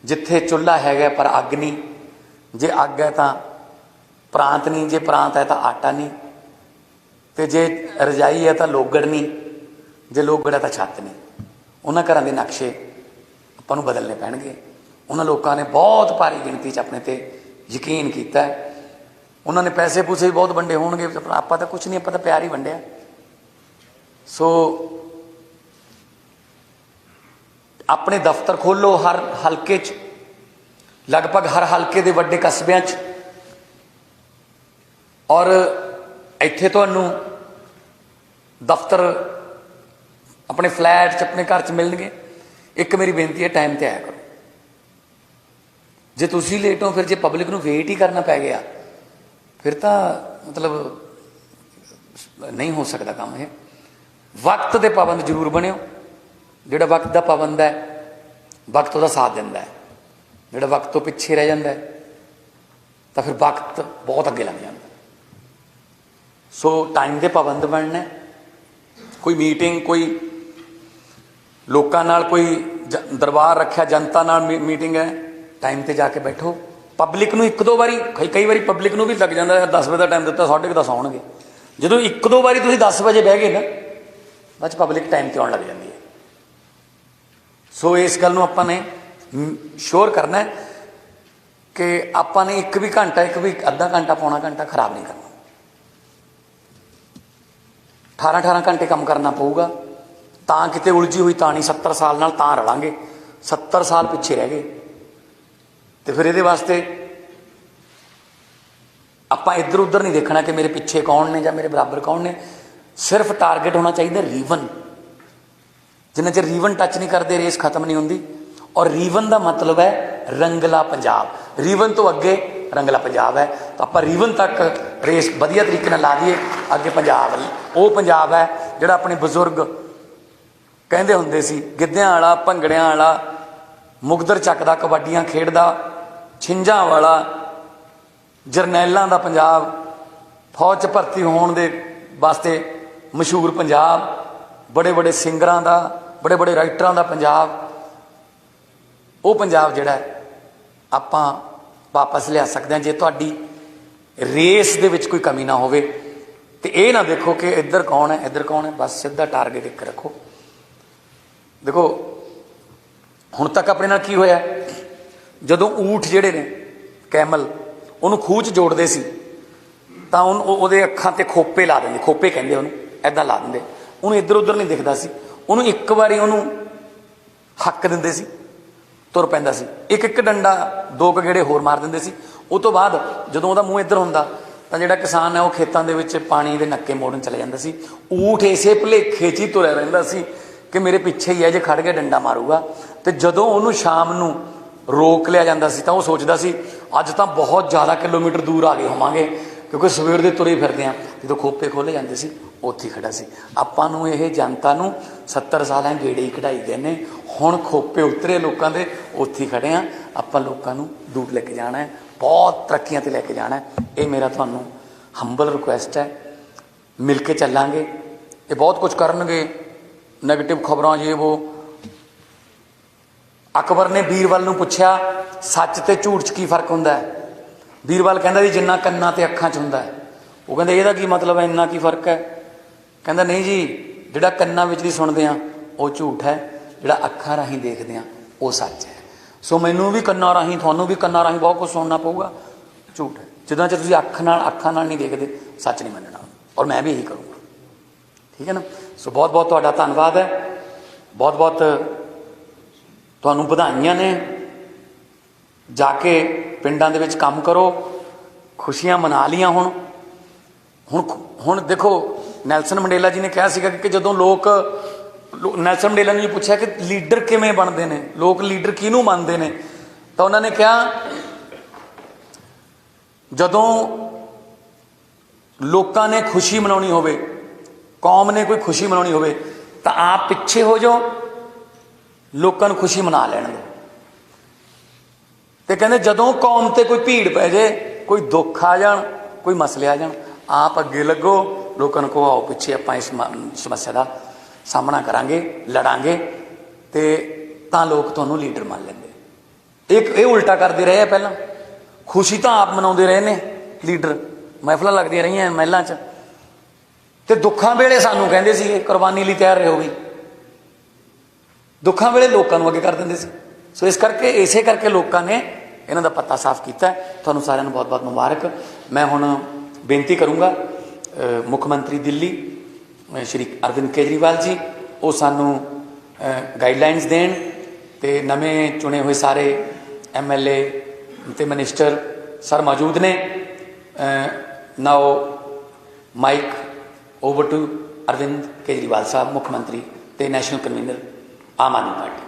ਜਿੱਥੇ ਚੁੱਲ੍ਹਾ ਹੈਗਾ ਪਰ ਅੱਗ ਨਹੀਂ, ਜੇ ਅੱਗ ਹੈ ਤਾਂ ਪ੍ਰਾਂਤ ਨਹੀਂ, ਜੇ ਪ੍ਰਾਂਤ ਹੈ ਤਾਂ ਆਟਾ ਨਹੀਂ, ਤੇ ਜੇ ਰਜਾਈ ਹੈ ਤਾਂ ਲੋਗੜ ਨਹੀਂ, ਜੇ ਲੋਗੜ ਹੈ ਤਾਂ ਛੱਤ ਨਹੀਂ। ਉਹਨਾਂ ਘਰਾਂ ਦੇ ਨਕਸ਼ੇ ਆਪਾਂ ਨੂੰ ਬਦਲਣੇ ਪੈਣਗੇ। ਉਹਨਾਂ ਲੋਕਾਂ ਨੇ ਬਹੁਤ ਭਾਰੀ ਗਿਣਤੀ 'ਚ ਆਪਣੇ ਤੇ ਯਕੀਨ ਕੀਤਾ। ਉਹਨਾਂ ਨੇ ਪੈਸੇ ਪੂਸੇ ਵੀ ਬਹੁਤ ਵੰਡੇ ਹੋਣਗੇ, ਆਪਾਂ ਤਾਂ ਕੁਛ ਨਹੀਂ, ਆਪਾਂ ਤਾਂ ਪਿਆਰ ਹੀ ਵੰਡਿਆ। ਸੋ ਆਪਣੇ ਦਫ਼ਤਰ ਖੋਲ੍ਹੋ ਹਰ ਹਲਕੇ 'ਚ, ਲਗਭਗ ਹਰ ਹਲਕੇ ਦੇ ਵੱਡੇ ਕਸਬਿਆਂ 'ਚ, ਔਰ ਇੱਥੇ ਤੁਹਾਨੂੰ ਦਫ਼ਤਰ ਆਪਣੇ ਫਲੈਟ 'ਚ, ਆਪਣੇ ਘਰ 'ਚ ਮਿਲਣਗੇ। ਇੱਕ ਮੇਰੀ ਬੇਨਤੀ ਹੈ, ਟਾਈਮ 'ਤੇ ਆਇਆ ਕਰੋ। ਜੇ ਤੁਸੀਂ ਲੇਟ ਹੋ, ਫਿਰ ਜੇ ਪਬਲਿਕ ਨੂੰ ਵੇਟ ਹੀ ਕਰਨਾ ਪੈ ਗਿਆ, ਫਿਰ ਤਾਂ ਮਤਲਬ ਨਹੀਂ ਹੋ ਸਕਦਾ ਕੰਮ ਇਹ। ਵਕਤ ਦੇ ਪਾਬੰਦ ਜ਼ਰੂਰ ਬਣਿਓ। ਜਿਹੜਾ ਵਕਤ ਦਾ ਪਾਬੰਦ ਹੈ, ਵਕਤ ਉਹਦਾ ਸਾਥ ਦਿੰਦਾ ਹੈ। ਜਿਹੜਾ ਵਕਤ ਤੋਂ ਪਿੱਛੇ ਰਹਿ ਜਾਂਦਾ ਤਾਂ ਫਿਰ ਵਕਤ ਬਹੁਤ ਅੱਗੇ ਲੱਗ ਜਾਂਦਾ। ਸੋ ਟਾਈਮ ਦੇ ਪਾਬੰਦ ਬਣਨਾ। ਕੋਈ ਮੀਟਿੰਗ, ਕੋਈ ਲੋਕਾਂ ਨਾਲ ਕੋਈ ਦਰਬਾਰ ਰੱਖਿਆ, ਜਨਤਾ ਨਾਲ ਮੀਟਿੰਗ ਹੈ, ਟਾਈਮ 'ਤੇ ਜਾ ਕੇ ਬੈਠੋ। ਪਬਲਿਕ ਨੂੰ ਇੱਕ ਦੋ ਵਾਰੀ, ਕਈ ਵਾਰੀ ਪਬਲਿਕ ਨੂੰ ਵੀ ਲੱਗ ਜਾਂਦਾ 10 ਵਜੇ ਦਾ ਟਾਈਮ ਦਿੱਤਾ, 10:30 ਆਉਣਗੇ। ਜਦੋਂ ਇੱਕ ਦੋ ਵਾਰੀ ਤੁਸੀਂ 10 ਵਜੇ ਬਹਿ ਗਏ ਨਾ, ਬਾਅਦ 'ਚ ਪਬਲਿਕ ਟਾਈਮ 'ਤੇ ਆਉਣ ਲੱਗ ਜਾਂਦੀ ਹੈ। ਸੋ ਇਸ ਗੱਲ ਨੂੰ ਆਪਾਂ ਨੇ ਸ਼ੋਰ ਕਰਨਾ ਕਿ ਆਪਾਂ ਨੇ ਇੱਕ ਵੀ ਘੰਟਾ, ਇੱਕ ਵੀ ਅੱਧਾ ਘੰਟਾ, ਪੌਣਾ ਘੰਟਾ ਖਰਾਬ ਨਹੀਂ ਕਰਨਾ। 18 ਘੰਟੇ ਕੰਮ ਕਰਨਾ ਪਊਗਾ। ਤਾਂ ਕਿਤੇ ਉਲਝੀ ਹੋਈ ਤਾਂ ਨਹੀਂ, 70 ਸਾਲ ਨਾਲ ਤਾਂ ਰਲਾਂਗੇ। 70 ਸਾਲ ਪਿੱਛੇ ਰਹਿ ਗਏ। ਤੇ ਫਿਰ ਇਹਦੇ ਵਾਸਤੇ ਆਪਾਂ ਇੱਧਰ ਉੱਧਰ ਨਹੀਂ ਦੇਖਣਾ ਕਿ ਮੇਰੇ ਪਿੱਛੇ ਕੌਣ ਨੇ ਜਾਂ ਮੇਰੇ ਬਰਾਬਰ ਕੌਣ ਨੇ। ਸਿਰਫ ਟਾਰਗੇਟ ਹੋਣਾ ਚਾਹੀਦਾ ਰੀਵਨ। ਜਿੰਨਾ ਚਿਰ ਰੀਵਨ ਟੱਚ ਨਹੀਂ ਕਰਦੇ, ਰੇਸ ਖਤਮ ਨਹੀਂ ਹੁੰਦੀ। ਔਰ ਰੀਵਨ ਦਾ ਮਤਲਬ ਹੈ ਰੰਗਲਾ ਪੰਜਾਬ। ਰੀਵਨ ਤੋਂ ਅੱਗੇ ਰੰਗਲਾ ਪੰਜਾਬ ਹੈ। ਤਾਂ ਆਪਾਂ ਰੀਵਨ ਤੱਕ ਰੇਸ ਵਧੀਆ ਤਰੀਕੇ ਨਾਲ ਲਾ ਦਈਏ। ਅੱਗੇ ਪੰਜਾਬ, ਉਹ ਪੰਜਾਬ ਹੈ ਜਿਹੜਾ ਆਪਣੇ ਬਜ਼ੁਰਗ ਕਹਿੰਦੇ ਹੁੰਦੇ ਸੀ, ਗਿੱਧਿਆਂ ਵਾਲਾ, ਭੰਗੜਿਆਂ ਵਾਲਾ, ਮੁਗਦਰ ਚੱਕਦਾ, ਕਬੱਡੀਆਂ ਖੇਡਦਾ, ਛਿੰਝਾਂ ਵਾਲਾ, ਜਰਨੈਲਾਂ ਦਾ ਪੰਜਾਬ, ਫੌਜ 'ਚ ਭਰਤੀ ਹੋਣ ਦੇ ਵਾਸਤੇ ਮਸ਼ਹੂਰ ਪੰਜਾਬ, ਬੜੇ ਬੜੇ ਸਿੰਗਰਾਂ ਦਾ, ਬੜੇ ਬੜੇ ਰਾਈਟਰਾਂ ਦਾ ਪੰਜਾਬ। ਉਹ ਪੰਜਾਬ ਜਿਹੜਾ ਆਪਾਂ ਵਾਪਸ ਲਿਆ ਸਕਦੇ ਹਾਂ ਜੇ ਤੁਹਾਡੀ ਰੇਸ ਦੇ ਵਿੱਚ ਕੋਈ ਕਮੀ ਨਾ ਹੋਵੇ। ਤੇ ਇਹ ਨਾ ਦੇਖੋ ਕਿ ਇੱਧਰ ਕੌਣ ਹੈ, ਇੱਧਰ ਕੌਣ ਹੈ, ਬਸ ਸਿੱਧਾ ਟਾਰਗੇਟ ਇੱਕ ਰੱਖੋ। ਦੇਖੋ ਹੁਣ ਤੱਕ ਆਪਣੇ ਨਾਲ ਕੀ ਹੋਇਆ, ਜਦੋਂ ਊਠ ਜਿਹੜੇ ਨੇ, ਕੈਮਲ, ਉਹਨੂੰ ਖੂਹ 'ਚ ਜੋੜਦੇ ਸੀ ਤਾਂ ਉਹਦੇ ਅੱਖਾਂ 'ਤੇ ਖੋਪੇ ਲਾ ਦਿੰਦੇ, ਖੋਪੇ ਕਹਿੰਦੇ ਉਹਨੂੰ, ਇੱਦਾਂ ਲਾ ਦਿੰਦੇ। ਉਹਨੂੰ ਇੱਧਰ ਉੱਧਰ ਨਹੀਂ ਦਿਖਦਾ ਸੀ। ਉਹਨੂੰ ਇੱਕ ਵਾਰੀ ਉਹਨੂੰ ਹੱਕ ਦਿੰਦੇ ਸੀ, ਤੁਰ ਪੈਂਦਾ ਸੀ। ਇੱਕ ਡੰਡਾ, 2 ਗੇੜੇ ਹੋਰ ਮਾਰ ਦਿੰਦੇ ਸੀ। ਉਹ ਤੋਂ ਬਾਅਦ ਜਦੋਂ ਉਹਦਾ ਮੂੰਹ ਇੱਧਰ ਹੁੰਦਾ ਤਾਂ ਜਿਹੜਾ ਕਿਸਾਨ ਹੈ ਉਹ ਖੇਤਾਂ ਦੇ ਵਿੱਚ ਪਾਣੀ ਦੇ ਨੱਕੇ ਮੋੜਨ ਚਲੇ ਜਾਂਦਾ ਸੀ। ਊਠ ਇਸੇ ਭੁਲੇਖੇ 'ਚ ਹੀ ਤੁਰਿਆ ਰਹਿੰਦਾ ਸੀ ਕਿ ਮੇਰੇ ਪਿੱਛੇ ਹੀ ਹੈ, ਜੇ ਖੜ ਕੇ ਡੰਡਾ ਮਾਰੂਗਾ। ਤੇ ਜਦੋਂ ਉਹਨੂੰ ਸ਼ਾਮ ਨੂੰ ਰੋਕ ਲਿਆ ਜਾਂਦਾ ਸੀ ਤਾਂ ਉਹ ਸੋਚਦਾ ਸੀ ਅੱਜ ਤਾਂ ਬਹੁਤ ਜ਼ਿਆਦਾ ਕਿਲੋਮੀਟਰ ਦੂਰ ਆ ਗਏ ਹੋਵਾਂਗੇ, ਕਿਉਂਕਿ ਸਵੇਰ ਦੇ ਤੁਰੇ ਫਿਰਦੇ ਹਾਂ। ਜਦੋਂ ਖੋਪੇ ਖੋਲ੍ਹੇ ਜਾਂਦੇ ਸੀ, ਉੱਥੇ ਖੜਾ ਸੀ। ਆਪਾਂ ਨੂੰ ਇਹ ਜਨਤਾ ਨੂੰ 70 ਸਾਲਾਂ ਗੇੜੇ ਹੀ ਕਢਾਈ ਗਏ ਨੇ। ਹੁਣ ਖੋਪੇ ਉਤਰੇ ਲੋਕਾਂ ਦੇ, ਉੱਥੇ ਖੜੇ ਹਾਂ। ਆਪਾਂ ਲੋਕਾਂ ਨੂੰ ਦੂਰ ਲੈ ਕੇ ਜਾਣਾ ਹੈ, ਬਹੁਤ ਤਰੱਕੀਆਂ 'ਤੇ ਲੈ ਕੇ ਜਾਣਾ ਹੈ। ਇਹ ਮੇਰਾ ਤੁਹਾਨੂੰ ਹੰਬਲ ਰਿਕੁਐਸਟ ਹੈ। ਮਿਲ ਕੇ ਚੱਲਾਂਗੇ। ਇਹ ਬਹੁਤ ਕੁਝ ਕਰਨਗੇ, ਨੈਗੇਟਿਵ ਖਬਰਾਂ, ਜੇ ਉਹ। ਅਕਬਰ ਨੇ ਬੀਰਬਲ ਨੂੰ ਪੁੱਛਿਆ ਸੱਚ ਤੇ ਝੂਠ 'ਚ ਕੀ ਫਰਕ ਹੁੰਦਾ ਹੈ। ਬੀਰਬਲ ਕਹਿੰਦਾ ਜੀ ਜਿੰਨਾ ਕੰਨਾਂ ਤੇ ਅੱਖਾਂ 'ਚ ਹੁੰਦਾ ਹੈ। ਉਹ ਕਹਿੰਦੇ ਇਹਦਾ ਕੀ ਮਤਲਬ ਹੈ, ਇੰਨਾ ਕੀ ਫਰਕ ਹੈ। ਕਹਿੰਦਾ ਨਹੀਂ ਜੀ, ਜਿਹੜਾ ਕੰਨਾਂ ਵਿੱਚ ਦੀ ਸੁਣਦੇ ਹਾਂ ਉਹ ਝੂਠ ਹੈ, ਜਿਹੜਾ ਅੱਖਾਂ ਰਾਹੀਂ ਦੇਖਦੇ ਹਾਂ ਉਹ ਸੱਚ ਹੈ। ਸੋ ਮੈਨੂੰ ਵੀ ਕੰਨਾਂ ਰਾਹੀਂ, ਤੁਹਾਨੂੰ ਵੀ ਕੰਨਾਂ ਰਾਹੀਂ ਬਹੁਤ ਕੁਝ ਸੁਣਨਾ ਪਊਗਾ, ਝੂਠ ਹੈ। ਜਿੱਦਾਂ ਚ ਤੁਸੀਂ ਅੱਖਾਂ ਨਾਲ ਨਹੀਂ ਦੇਖਦੇ, ਸੱਚ ਨਹੀਂ ਮੰਨਣਾ। ਔਰ ਮੈਂ ਵੀ ਇਹੀ ਕਰੂੰਗਾ, ਠੀਕ ਹੈ ਨਾ। ਸੋ ਬਹੁਤ ਬਹੁਤ ਤੁਹਾਡਾ ਧੰਨਵਾਦ ਹੈ। ਬਹੁਤ ਬਹੁਤ ਤੁਹਾਨੂੰ ਵਧਾਈਆਂ ਨੇ। ਜਾ ਕੇ ਪਿੰਡਾਂ ਦੇ ਵਿੱਚ ਕੰਮ ਕਰੋ, ਖੁਸ਼ੀਆਂ ਮਨਾ ਲੀਆਂ। ਹੁਣ ਦੇਖੋ, ਨੈਲਸਨ ਮੰਡੇਲਾ ਜੀ ਨੇ ਕਿਹਾ ਸੀਗਾ ਕਿ ਜਦੋਂ ਨੈਲਸਨ ਮੰਡੇਲਾ ਨੇ ਜੀ ਪੁੱਛਿਆ ਕਿ ਲੀਡਰ ਕਿਵੇਂ ਬਣਦੇ ਨੇ, ਲੋਕ ਲੀਡਰ ਕਿਹਨੂੰ ਮੰਨਦੇ ਨੇ, ਤਾਂ ਉਹਨਾਂ ਨੇ ਕਿਹਾ ਜਦੋਂ ਲੋਕਾਂ ਨੇ ਖੁਸ਼ੀ ਮਨਾਉਣੀ ਹੋਵੇ, ਕੌਮ ਨੇ ਕੋਈ ਖੁਸ਼ੀ ਮਨਾਉਣੀ ਹੋਵੇ ਤਾਂ ਆਪ ਪਿੱਛੇ ਹੋ ਜਾਓ, ਲੋਕਾਂ ਨੂੰ ਖੁਸ਼ੀ ਮਨਾ ਲੈਣ ਦਿਓ। ਤੇ ਕਹਿੰਦੇ ਜਦੋਂ ਕੌਮ ਤੇ ਕੋਈ ਭੀੜ ਪੈ ਜਾਏ, ਕੋਈ ਦੁੱਖ ਆ ਜਾਣ, ਕੋਈ ਮਸਲੇ ਆ ਜਾਣ, ਆਪ ਅੱਗੇ ਲੱਗੋ, ਲੋਕਾਂ ਨੂੰ ਕਹੋ ਆਓ ਪਿੱਛੇ, ਆਪਾਂ ਇਸ ਸਮੱਸਿਆ ਦਾ ਸਾਹਮਣਾ ਕਰਾਂਗੇ, ਲੜਾਂਗੇ। ਤੇ ਤਾਂ ਲੋਕ ਤੁਹਾਨੂੰ ਲੀਡਰ ਮੰਨ ਲੈਂਦੇ। ਇਹ ਉਲਟਾ ਕਰਦੇ ਰਹੇ ਆ। ਪਹਿਲਾਂ ਖੁਸ਼ੀ ਤਾਂ ਆਪ ਮਨਾਉਂਦੇ ਰਹੇ ਨੇ, ਲੀਡਰ ਮਹਿਫਲਾਂ ਲੱਗਦੀਆਂ ਰਹੀਆਂ ਮਹਿਲਾਂ 'ਚ, ਤੇ ਦੁੱਖਾਂ ਵੇਲੇ ਸਾਨੂੰ ਕਹਿੰਦੇ ਸੀਗੇ ਕੁਰਬਾਨੀ ਲਈ ਤਿਆਰ ਰਹੋ ਵੀ, ਦੁੱਖਾਂ ਵੇਲੇ ਲੋਕਾਂ ਨੂੰ ਅੱਗੇ ਕਰ ਦਿੰਦੇ ਸੀ। ਸੋ ਇਸ ਕਰਕੇ ਇਸੇ ਕਰਕੇ ਲੋਕਾਂ ਨੇ ਇਹਨਾਂ ਦਾ ਪੱਤਾ ਸਾਫ਼ ਕੀਤਾ। ਤੁਹਾਨੂੰ ਸਾਰਿਆਂ ਨੂੰ ਬਹੁਤ ਬਹੁਤ ਮੁਬਾਰਕ। ਮੈਂ ਹੁਣ ਬੇਨਤੀ ਕਰੂੰਗਾ ਮੁੱਖ ਮੰਤਰੀ ਦਿੱਲੀ ਸ਼੍ਰੀ ਅਰਵਿੰਦ ਕੇਜਰੀਵਾਲ ਜੀ, ਉਹ ਸਾਨੂੰ ਗਾਈਡਲਾਈਨਸ ਦੇਣ, ਤੇ ਨਵੇਂ ਚੁਣੇ ਹੋਏ ਸਾਰੇ MLA ਤੇ ਮਿਨਿਸਟਰ ਸਰ ਮੌਜੂਦ ਨੇ। Now mic over to Arvind Kejriwal sahib, ਮੁੱਖ ਮੰਤਰੀ ਤੇ national convener Aam Aadmi party.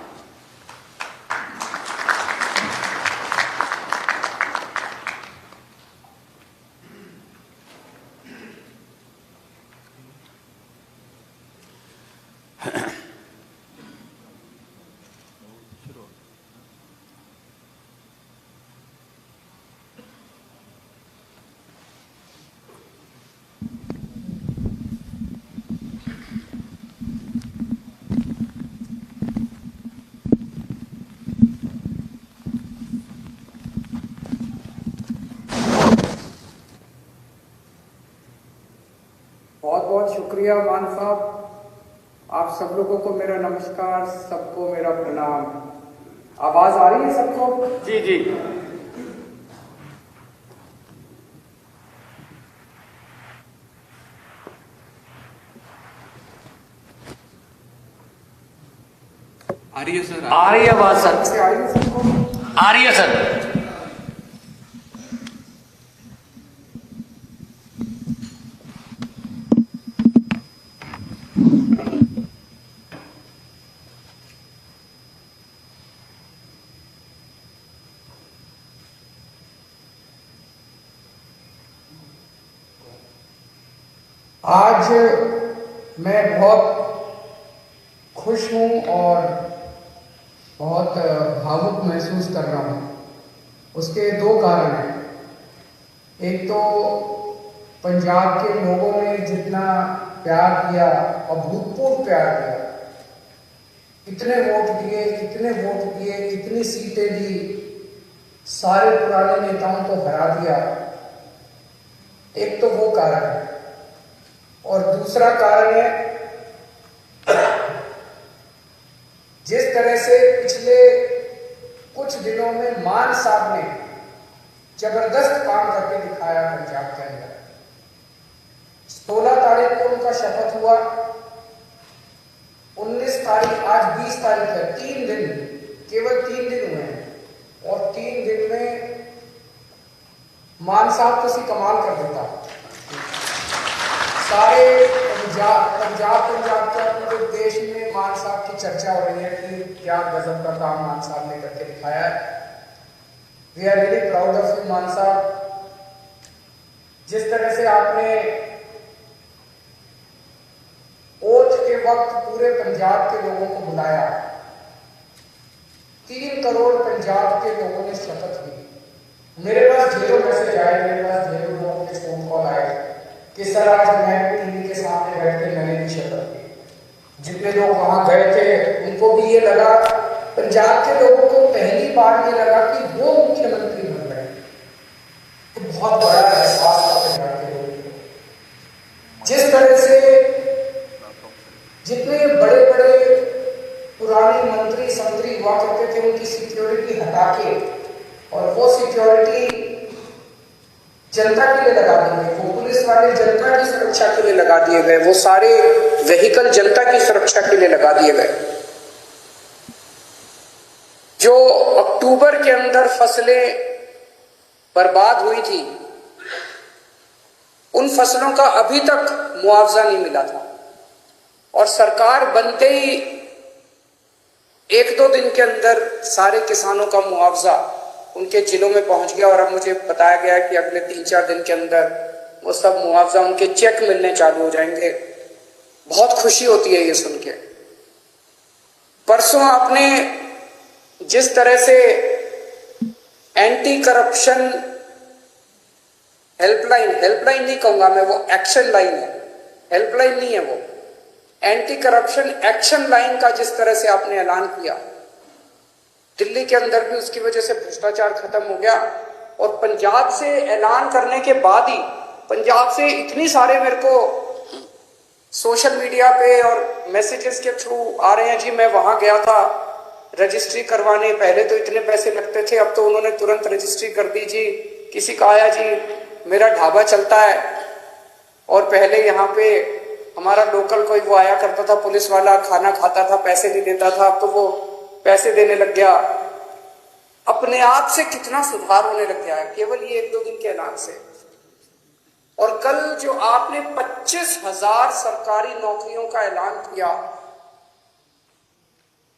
बहुत बहुत शुक्रिया मान साहब, आप सब लोगों को मेरा नमस्कार, सबको मेरा प्रणाम। आवाज आ रही है सबको? जी जी। आ रही है सर? आ रही है आवाज सर? से आ रही है सबको? आ रही है सर। आज मैं बहुत खुश हूं और बहुत भावुक महसूस कर रहा हूं। उसके दो कारण हैं। एक तो पंजाब के लोगों ने जितना प्यार किया, अभूतपूर्व प्यार किया, कितने वोट दिए, कितनी सीटें दी, सारे पुराने नेताओं को हरा दिया। एक तो वो कारण है। और दूसरा कारण है, जिस तरह से पिछले कुछ दिनों में मान साहब ने जबरदस्त काम करके दिखाया पंजाब के अंदर। 16 तारीख को उनका शपथ हुआ, 19 तारीख, आज 20 तारीख है, 3 दिन, केवल 3 दिन हुए हैं। और 3 दिन में मान साहब किसी कमाल कर देता। सारे पंजाब के पूरे देश में मान साहब की चर्चा हो रही है कि क्या गजब का काम मान साहब ने करके दिखाया है। We are very proud of you Mann साहब। जिस तरह से आपने ओथ के वक्त पूरे पंजाब के लोगों को बुलाया, 3 करोड़ पंजाब के लोगों ने शपथ ली। मेरे पास ढेरों मैसेज आए, मेरे पास ढेरों लोगों के फोन कॉल आए कि सर आज मैं टीवी के सामने बैठ के मैंने भी शपथ ली। जितने लोग वहां गए थे उनको भी ये लगा, पंजाब के लोगों को पहली बार ये लगा कि वो मुख्यमंत्री बन रहे हैं। तो बहुत बड़ा एहसास था पंजाब के लोगों को। जिस तरह से जितने बड़े बड़े पुराने मंत्री संतरी हुआ करते थे उनकी सिक्योरिटी हटा के और वो सिक्योरिटी जनता के लिए लगा दी गई, वो पुलिस वाले जनता की सुरक्षा के लिए लगा दिए गए, वो सारे व्हीकल जनता की सुरक्षा के लिए लगा दिए गए। जो अक्टूबर के अंदर फसलें बर्बाद हुई थी, उन फसलों का अभी तक मुआवजा नहीं मिला था। और सरकार बनते ही 1-2 दिन के अंदर सारे किसानों का मुआवजा उनके जिलों में पहुंच गया। और अब मुझे बताया गया कि अगले 3-4 दिन के अंदर वो सब मुआवजा उनके चेक मिलने चालू हो जाएंगे। बहुत खुशी होती है ये सुन के। परसों आपने जिस तरह से एंटी करप्शन हेल्पलाइन नहीं कहूंगा मैं, वो एक्शन लाइन है, हेल्पलाइन नहीं है, वो एंटी करप्शन एक्शन लाइन का जिस तरह से आपने ऐलान किया, दिल्ली के अंदर भी उसकी वजह से भ्रष्टाचार खत्म हो गया। और पंजाब से ऐलान करने के बाद ही पंजाब से इतनी सारे मेरे को सोशल मीडिया पे और मैसेजेस के थ्रू आ रहे हैं, जी मैं वहां गया था रजिस्ट्री करवाने, पहले तो इतने पैसे लगते थे, अब तो उन्होंने तुरंत रजिस्ट्री कर दी जी। किसी का आया जी मेरा ढाबा चलता है और पहले यहाँ पे हमारा लोकल कोई वो आया करता था पुलिस वाला, खाना खाता था, पैसे नहीं देता था, अब तो वो पैसे देने लग गया। अपने आप से कितना सुधार होने लग गया है केवल ये 1-2 दिन के ऐलान से। और कल जो आपने 25,000 सरकारी नौकरियों का ऐलान किया,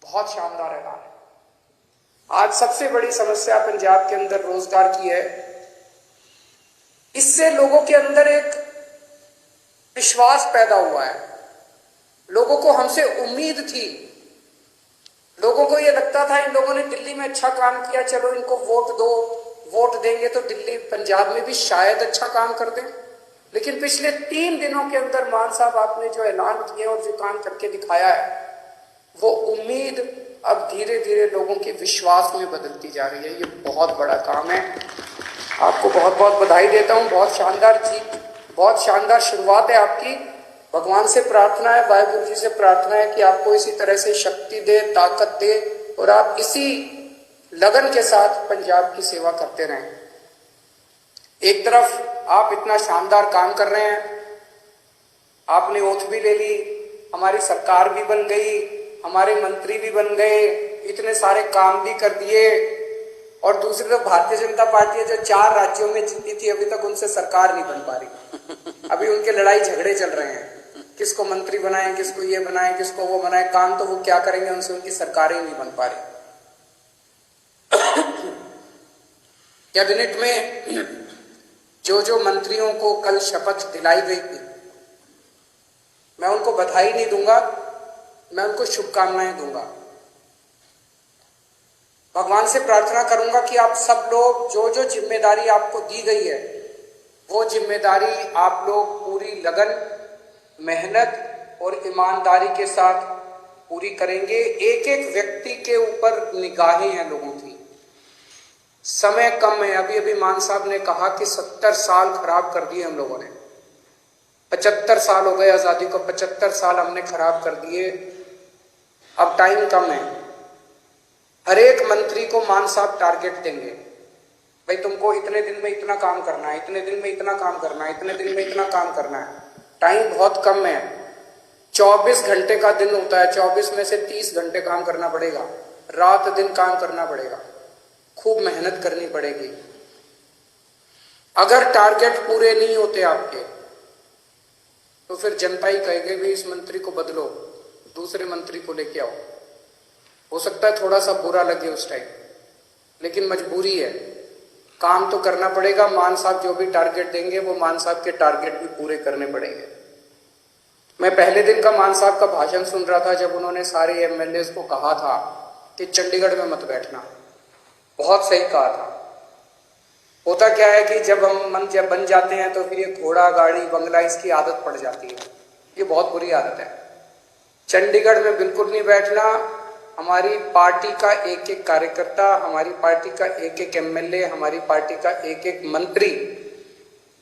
बहुत शानदार ऐलान है। आज सबसे बड़ी समस्या पंजाब के अंदर रोजगार की है। इससे लोगों के अंदर एक विश्वास पैदा हुआ है, लोगों को हमसे उम्मीद थी, लोगों को यह लगता था इन लोगों ने दिल्ली में अच्छा काम किया, चलो इनको वोट दो, वोट देंगे तो दिल्ली पंजाब में भी शायद अच्छा काम कर दें। लेकिन पिछले 3 दिनों के अंदर मान साहब आपने जो ऐलान किए और जो काम करके दिखाया है, वो उम्मीद अब धीरे धीरे लोगों के विश्वास में बदलती जा रही है। ये बहुत बड़ा काम है, आपको बहुत बहुत बधाई देता हूँ। बहुत शानदार जीत, बहुत शानदार शुरुआत है आपकी। भगवान से प्रार्थना है, वाहिगुरु जी से प्रार्थना है कि आपको इसी तरह से शक्ति दे, ताकत दे और आप इसी लगन के साथ पंजाब की सेवा करते रहें। एक तरफ आप इतना शानदार काम कर रहे हैं, आपने ओथ भी ले ली, हमारी सरकार भी बन गई, हमारे मंत्री भी बन गए, इतने सारे काम भी कर दिए, और दूसरी तरफ भारतीय जनता पार्टी है जो 4 राज्यों में जीती थी, अभी तक उनसे सरकार नहीं बन पा रही। अभी उनके लड़ाई झगड़े चल रहे हैं, किसको मंत्री बनाएं, किसको ये बनाएं, किसको वो बनाएं। काम तो वो क्या करेंगे, उनसे उनकी सरकारें नहीं बन पा रही। कैबिनेट में जो मंत्रियों को कल शपथ दिलाई गई थी, मैं उनको बधाई नहीं दूंगा, मैं उनको शुभकामनाएं दूंगा। भगवान से प्रार्थना करूंगा कि आप सब लोग जो जिम्मेदारी आपको दी गई है, वो जिम्मेदारी आप लोग पूरी लगन, मेहनत और ईमानदारी के साथ पूरी करेंगे। एक एक व्यक्ति के ऊपर निगाहें हैं लोगों की, समय कम है। अभी अभी मान साहब ने कहा कि 70 साल खराब कर दिए हम लोगों ने, 75 साल हो गए आजादी को, 75 साल हमने खराब कर दिए, अब टाइम कम है। हर एक मंत्री को मान साहब टारगेट देंगे, भाई तुमको इतने दिन में इतना काम करना है, इतने दिन में इतना काम करना है, इतने दिन में इतना काम करना है। टाइम बहुत कम है, 24 घंटे का दिन होता है, 24 में से 30 घंटे काम करना पड़ेगा, रात दिन काम करना पड़ेगा, खूब मेहनत करनी पड़ेगी। अगर टारगेट पूरे नहीं होते आपके, तो फिर जनता ही कहेगी भी इस मंत्री को बदलो, दूसरे मंत्री को लेके आओ। हो सकता है थोड़ा सा बुरा लगे उस टाइम, लेकिन मजबूरी है, काम तो करना पड़ेगा। मान साहब जो भी टारगेट देंगे वो मान साहब के टारगेट भी पूरे करने पड़ेंगे। मैं पहले दिन का मान साहब का भाषण सुन रहा था, जब उन्होंने सारे एमएलए को कहा था कि चंडीगढ़ में मत बैठना, बहुत सही कहा था। होता क्या है कि जब हम जब बन जाते हैं तो फिर ये घोड़ा गाड़ी बंगला इसकी आदत पड़ जाती है, ये बहुत बुरी आदत है। चंडीगढ़ में बिल्कुल नहीं बैठना। हमारी पार्टी का एक एक कार्यकर्ता, हमारी पार्टी का एक एक एमएलए, हमारी पार्टी का एक एक मंत्री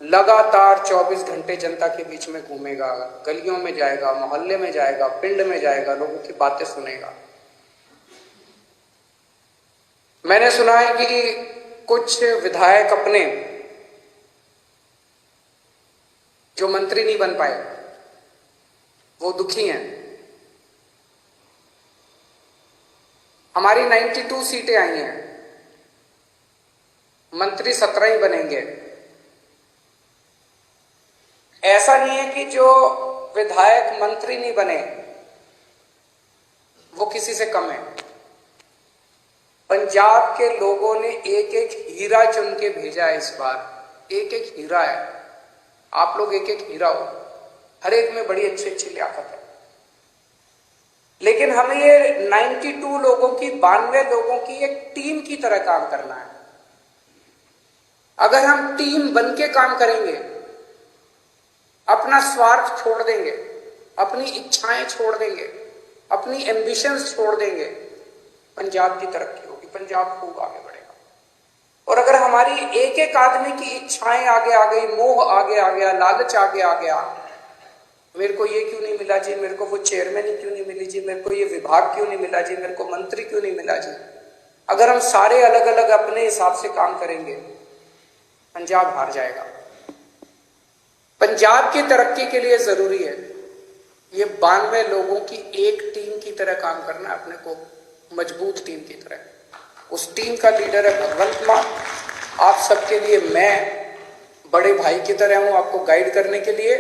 लगातार 24 घंटे जनता के बीच में घूमेगा, गलियों में जाएगा, मोहल्ले में जाएगा, पिंड में जाएगा, लोगों की बातें सुनेगा। मैंने सुना है कि कुछ विधायक अपने जो मंत्री नहीं बन पाए वो दुखी हैं। हमारी 92 सीटें आई हैं, मंत्री 17 ही बनेंगे। ऐसा नहीं है कि जो विधायक मंत्री नहीं बने वो किसी से कम है। पंजाब के लोगों ने एक एक हीरा चुन के भेजा है इस बार, एक एक हीरा है। आप लोग एक एक हीरा हो, हर एक में बड़ी अच्छी अच्छी लियाकत है। लेकिन हमें ये 92 लोगों की, 92 लोगों की एक टीम की तरह काम करना है। अगर हम टीम बन के काम करेंगे, अपना स्वार्थ छोड़ देंगे, अपनी इच्छाएं छोड़ देंगे, अपनी एम्बिशंस छोड़ देंगे, पंजाब की तरक्की होगी, पंजाब खूब आगे बढ़ेगा। और अगर हमारी एक एक आदमी की इच्छाएं आगे आ गई, मोह आगे आ गया, लालच आगे आ गया, मेरे को ये क्यों नहीं मिला जी, मेरे को वो चेयरमैन ही क्यों नहीं मिली जी, मेरे को ये विभाग क्यों नहीं मिला जी, मेरे को मंत्री क्यों नहीं मिला जी, अगर हम सारे अलग अलग अपने हिसाब से काम करेंगे, पंजाब हार जाएगा। पंजाब की तरक्की के लिए जरूरी है ये 92 लोगों की एक टीम की तरह काम करना, अपने को मजबूत टीम की तरह। उस टीम का लीडर है भगवंत मान। आप सबके लिए मैं बड़े भाई की तरह हूं, आपको गाइड करने के लिए,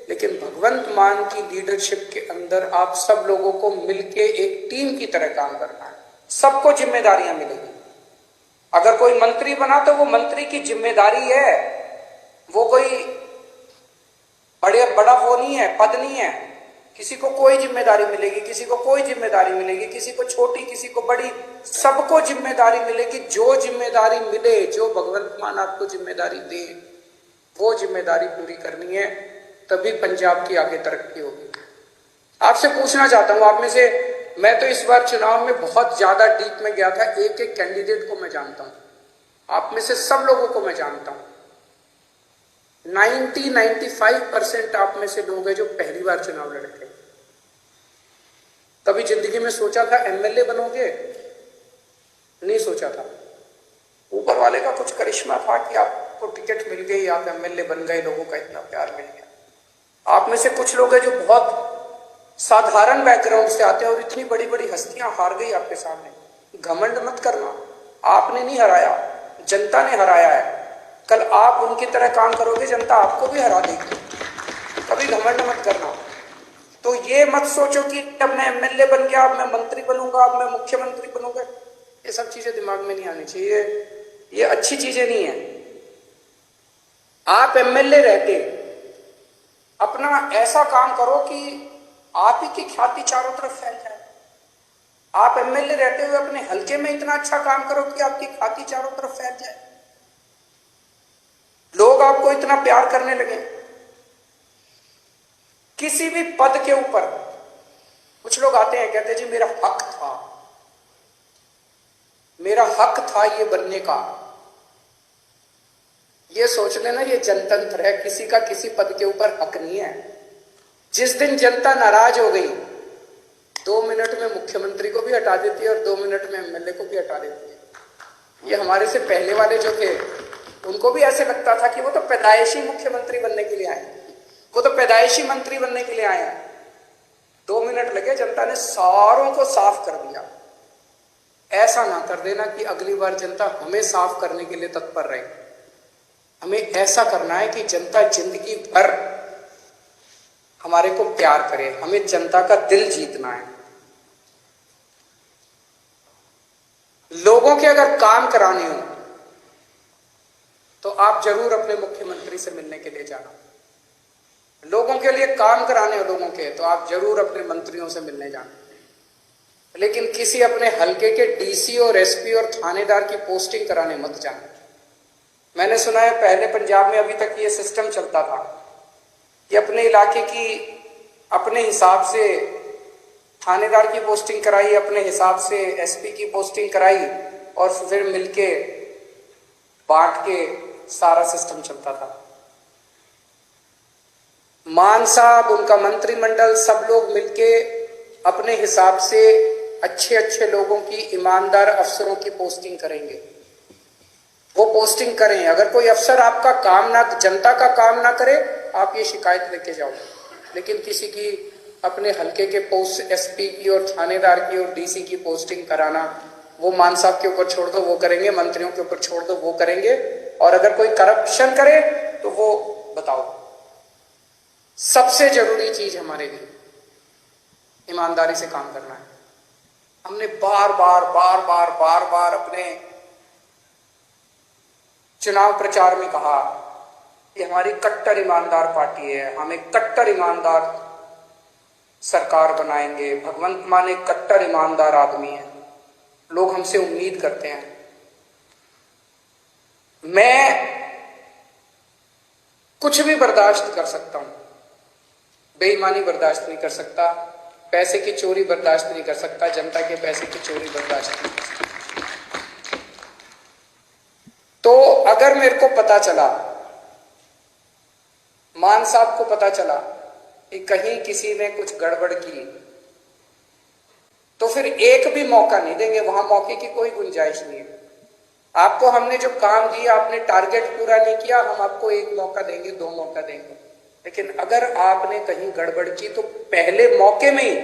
लेकिन भगवंत मान की लीडरशिप के अंदर आप सब लोगों को मिलके एक टीम की तरह काम करना है। सबको जिम्मेदारियां मिलेगी। अगर कोई मंत्री बना तो वो मंत्री की जिम्मेदारी है, वो कोई बड़ा वो नहीं है, पद नहीं है। किसी को कोई जिम्मेदारी मिलेगी, किसी को कोई जिम्मेदारी मिलेगी, किसी को छोटी, किसी को बड़ी, सबको जिम्मेदारी मिलेगी। जो जिम्मेदारी मिले, जो भगवंत मान आपको जिम्मेदारी दे, वो जिम्मेदारी पूरी करनी है, तभी पंजाब की आगे तरक्की होगी। आपसे पूछना चाहता हूं, आप में से, मैं तो इस बार चुनाव में बहुत ज्यादा डीप में गया था, एक एक कैंडिडेट को मैं जानता हूं, आप में से सब लोगों को मैं जानता हूं। 90-95% आप में से लोग हैं जो पहली बार चुनाव लड़े थे। कभी जिंदगी में सोचा था एमएलए बनोगे? नहीं सोचा था। ऊपर वाले का कुछ करिश्मा था कि आपको टिकट मिल गई, आप एमएलए बन गए, लोगों का इतना प्यार मिल गया। आप में से कुछ लोग हैं जो बहुत साधारण बैकग्राउंड से आते हैं और इतनी बड़ी बड़ी हस्तियां हार गई आपके सामने। घमंड मत करना, आपने नहीं हराया, जनता ने हराया है। कल आप उनकी तरह काम करोगे, जनता आपको भी हरा देगी। कभी घमंड मत करना। तो ये मत सोचो कि अब मैं एमएलए बन गया, अब मैं मंत्री बनूंगा, अब मैं मुख्यमंत्री बनूंगा। ये सब चीजें दिमाग में नहीं आनी चाहिए, ये अच्छी चीजें नहीं है। आप एमएलए रहते अपना ऐसा काम करो कि आप ही की ख्याति चारों तरफ फैल जाए। आप एमएलए रहते हुए अपने हलके में इतना अच्छा काम करो कि आपकी ख्याति चारों तरफ फैल जाए, लोग आपको इतना प्यार करने लगे। किसी भी पद के ऊपर कुछ लोग आते हैं, कहते हैं जी मेरा हक था, मेरा हक था ये बनने का। ये सोच लेना ये जनतंत्र है, किसी का किसी पद के ऊपर हक नहीं है। जिस दिन जनता नाराज हो गई, 2 मिनट में मुख्यमंत्री को भी हटा देती है और 2 मिनट में एमएलए को भी हटा देती है। ये हमारे से पहले वाले जो थे, उनको भी ऐसे लगता था कि वो तो पैदाइशी मुख्यमंत्री बनने के लिए आए, वो तो पैदाइशी मंत्री बनने के लिए आए हैं। 2 मिनट लगे, जनता ने सारों को साफ कर दिया। ऐसा ना कर देना कि अगली बार जनता हमें साफ करने के लिए तत्पर रहे। हमें ऐसा करना है कि जनता जिंदगी भर हमारे को प्यार करे, हमें जनता का दिल जीतना है। लोगों के अगर काम कराने हो तो आप जरूर अपने मुख्यमंत्री से मिलने के लिए जाना। लोगों के लिए काम कराने हो लोगों के, तो आप जरूर अपने मंत्रियों से मिलने जाना। लेकिन किसी अपने हलके के डीसी और एसपी और थानेदार की पोस्टिंग कराने मत जाना। मैंने सुना है पहले पंजाब में अभी तक ये सिस्टम चलता था कि अपने इलाके की अपने हिसाब से थानेदार की पोस्टिंग कराई, अपने हिसाब से एसपी की पोस्टिंग कराई और फिर मिलके बांट के सारा सिस्टम चलता था। मान साहब, उनका मंत्रिमंडल, सब लोग मिलके अपने हिसाब से अच्छे अच्छे लोगों की, ईमानदार अफसरों की पोस्टिंग करेंगे। वो पोस्टिंग करें। अगर कोई अफसर आपका काम ना, जनता का काम ना करे, आप ये शिकायत लेके जाओ। लेकिन किसी की अपने हलके के पोस्ट, एसपी की और थानेदार की और डीसी की पोस्टिंग कराना, वो मान साहब के ऊपर छोड़ दो, वो करेंगे। मंत्रियों के ऊपर छोड़ दो, वो करेंगे। और अगर कोई करप्शन करे तो वो बताओ। सबसे जरूरी चीज हमारे लिए ईमानदारी से काम करना है। हमने बार बार अपने चुनाव प्रचार में कहा कि हमारी कट्टर ईमानदार पार्टी है, हम एक कट्टर ईमानदार सरकार बनाएंगे। भगवंत मान एक कट्टर ईमानदार आदमी है, लोग हमसे उम्मीद करते हैं। मैं कुछ भी बर्दाश्त कर सकता हूं, बेईमानी बर्दाश्त नहीं कर सकता, पैसे की चोरी बर्दाश्त नहीं कर सकता, जनता के पैसे की चोरी बर्दाश्त नहीं कर सकता। तो अगर मेरे को पता चला, मान साहब को पता चला कि कहीं किसी ने कुछ गड़बड़ की, तो फिर एक भी मौका नहीं देंगे, वहां मौके की कोई गुंजाइश नहीं है। आपको हमने जो काम दिया, आपने टारगेट पूरा नहीं किया, हम आपको एक मौका देंगे, 2 मौका देंगे, लेकिन अगर आपने कहीं गड़बड़ की तो पहले मौके में ही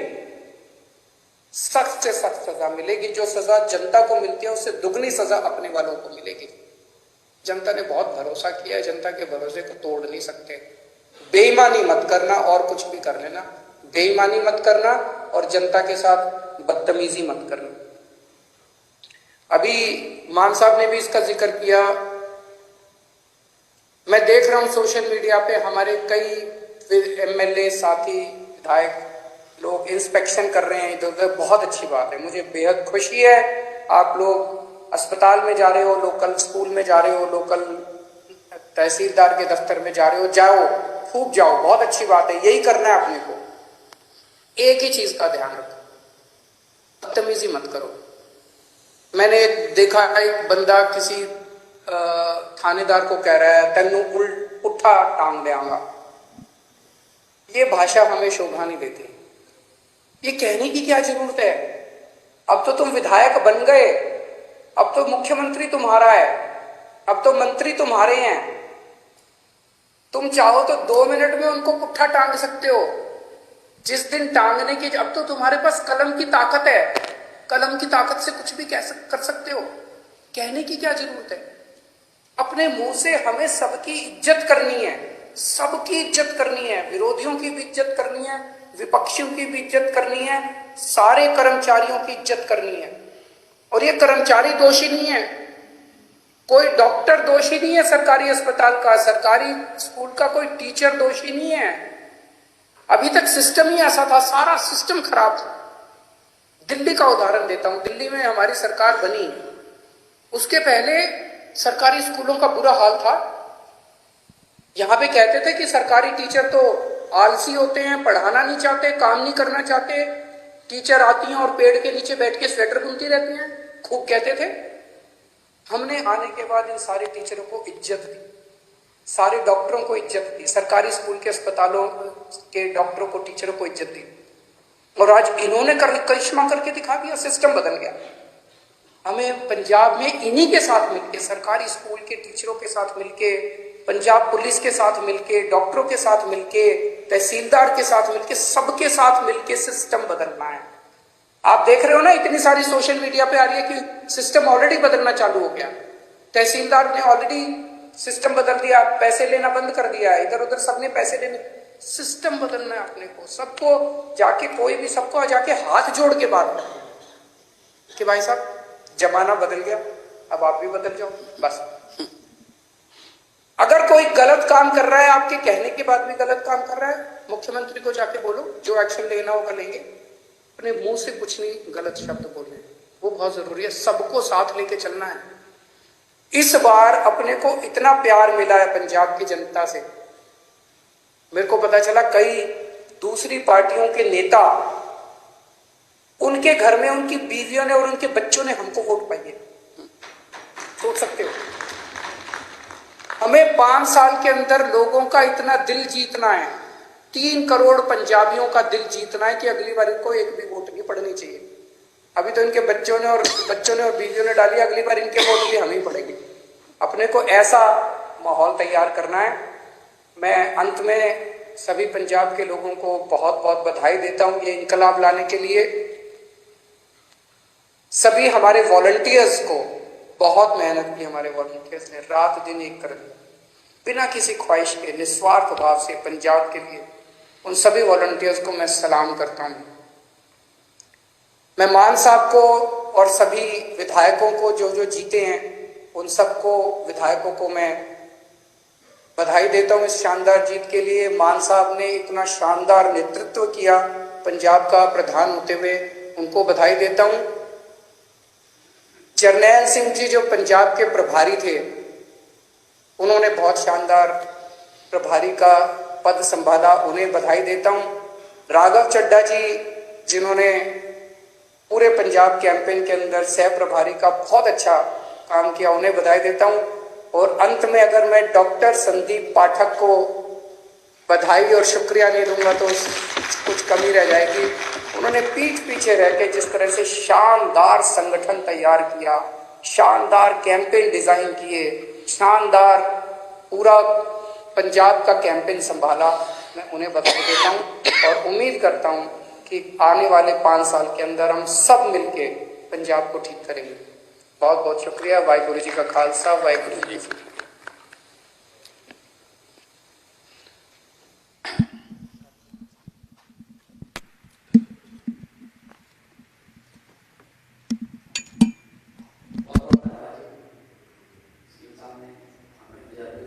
सख्त से सख्त सजा मिलेगी। जो सजा जनता को मिलती है उससे दुगनी सजा अपने वालों को मिलेगी। जनता ने बहुत भरोसा किया है, जनता के भरोसे को तोड़ नहीं सकते। बेईमानी मत करना और कुछ भी कर लेना, बेईमानी मत करना और जनता के साथ बदतमीजी मत करना। अभी मान साहब ने भी इसका जिक्र किया। मैं देख रहा हूं सोशल मीडिया पे हमारे कई एमएलए साथी विधायक लोग इंस्पेक्शन कर रहे हैं इधर उधर। बहुत अच्छी बात है, मुझे बेहद खुशी है। आप लोग अस्पताल में जा रहे हो, लोकल स्कूल में जा रहे हो, लोकल तहसीलदार के दफ्तर में जा रहे हो, जाओ, खूब जाओ, बहुत अच्छी बात है, यही करना है अपने को। एक ही चीज का ध्यान रखो, बदतमीजी मत करो। मैंने देखा एक बंदा किसी थानेदार को कह रहा है तेनू उठा टांग देंगा। ये भाषा हमें शोभा नहीं देती। ये कहने की क्या जरूरत है? अब तो तुम विधायक बन गए, अब तो मुख्यमंत्री तुम्हारा है, अब तो मंत्री तुम्हारे हैं। तुम चाहो तो 2 मिनट में उनको पुट्ठा टांग सकते हो। जिस दिन टांगने की, अब तो तुम्हारे पास कलम की ताकत है, कलम की ताकत से कुछ भी कर सकते हो। कहने की क्या जरूरत है? अपने मुंह से हमें सबकी इज्जत करनी है, सबकी इज्जत करनी है, विरोधियों की भी इज्जत करनी है, विपक्षियों की भी इज्जत करनी है, सारे कर्मचारियों की इज्जत करनी है। और ये कर्मचारी दोषी नहीं है, कोई डॉक्टर दोषी नहीं है सरकारी अस्पताल का, सरकारी स्कूल का कोई टीचर दोषी नहीं है। अभी तक सिस्टम ही ऐसा था, सारा सिस्टम खराब था। दिल्ली का उदाहरण देता हूं, दिल्ली में हमारी सरकार बनी, उसके पहले सरकारी स्कूलों का बुरा हाल था। यहां पे कहते थे कि सरकारी टीचर तो आलसी होते हैं, पढ़ाना नहीं चाहते, काम नहीं करना चाहते। टीचर आती हैं और पेड़ के नीचे बैठ के स्वेटर बुनती रहती हैं, खूब कहते थे। हमने आने के बाद इन सारे टीचरों को इज्जत दी, सारे डॉक्टरों को इज्जत दी, सरकारी स्कूल के अस्पतालों के डॉक्टरों को, टीचरों को इज्जत दी। और आज इन्होंने करिश्मा करके दिखा दिया, सिस्टम बदल गया। हमें पंजाब में इन्हीं के साथ मिलके, सरकारी स्कूल के टीचरों के साथ मिलके, पंजाब पुलिस के साथ मिलके, डॉक्टरों के साथ मिलके, तहसीलदार के साथ मिलके, सबके साथ मिलके सिस्टम बदलना है। आप देख रहे हो ना, इतनी सारी सोशल मीडिया पे आ रही है कि सिस्टम ऑलरेडी बदलना चालू हो गया। तहसीलदार ने ऑलरेडी सिस्टम बदल दिया, पैसे लेना बंद कर दिया, इधर उधर सबने पैसे लेने। सिस्टम बदलना है अपने को, सबको जाके, कोई भी सबको जाके हाथ जोड़ के बात कि भाई साहब जमाना बदल गया, अब आप भी बदल जाओ, बस। अगर कोई गलत काम कर रहा है, आपके कहने के बाद भी गलत काम कर रहा है, मुख्यमंत्री को जाके बोलो, जो एक्शन लेना होगा लेंगे। अपने मुंह से कुछ नहीं गलत शब्द बोलने, वो बहुत जरूरी है। सबको साथ लेके चलना है। इस बार अपने को इतना प्यार मिला है पंजाब की जनता से। मेरे को पता चला कई दूसरी पार्टियों के नेता, उनके घर में उनकी बीवियों ने और उनके बच्चों ने हमको वोट पाई है। सोच सकते हो, हमें 5 साल के अंदर लोगों का इतना दिल जीतना है, 3 करोड़ पंजाबियों का दिल जीतना है कि अगली बार इनको एक भी वोट नहीं पड़नी चाहिए। अभी तो इनके बच्चों ने और बीवियों ने डाली, अगली बार इनके वोट भी हमें ही पड़ेंगे। अपने को ऐसा माहौल तैयार करना है। मैं अंत में सभी पंजाब के लोगों को बहुत बहुत बधाई देता हूं ये इनकलाब लाने के लिए। सभी हमारे वॉलंटियर्स को, बहुत मेहनत की हमारे वॉलंटियर्स ने, रात दिन एक कर दिया, बिना किसी ख्वाहिश के, निस्वार्थ भाव से पंजाब के लिए। उन सभी वॉलंटियर्स को मैं सलाम करता हूं। मैं मान साहब को और सभी विधायकों को जो जीते हैं, उन सबको विधायकों को मैं बधाई देता हूं इस शानदार जीत के लिए। मान साहब ने इतना शानदार नेतृत्व किया पंजाब का प्रधान होते हुए, उनको बधाई देता हूं। जरनैल सिंह जी जो पंजाब के प्रभारी थे, उन्होंने बहुत शानदार प्रभारी का पद संभाला, उन्हें बधाई देता हूं। राघव चड्ढा जी जिन्होंने पूरे पंजाब कैंपेन के अंदर सह प्रभारी का बहुत अच्छा काम किया, उन्हें बधाई देता हूं। और अंत में अगर मैं डॉक्टर संदीप पाठक को बधाई और शुक्रिया नहीं दूंगा तो कुछ कमी रह जाएगी। उन्होंने पीठ पीछे रह के जिस तरह से शानदार संगठन तैयार किया, शानदार कैंपेन डिजाइन किए, शानदार पूरा पंजाब का कैंपेन संभाला, मैं उन्हें बधाई देता हूं और उम्मीद करता हूं कि आने वाले 5 साल के अंदर हम सब मिलके पंजाब को ठीक करेंगे। बहुत बहुत शुक्रिया। वाहिगुरु जी का खालसा, वाहिगुरु जी की फतेह।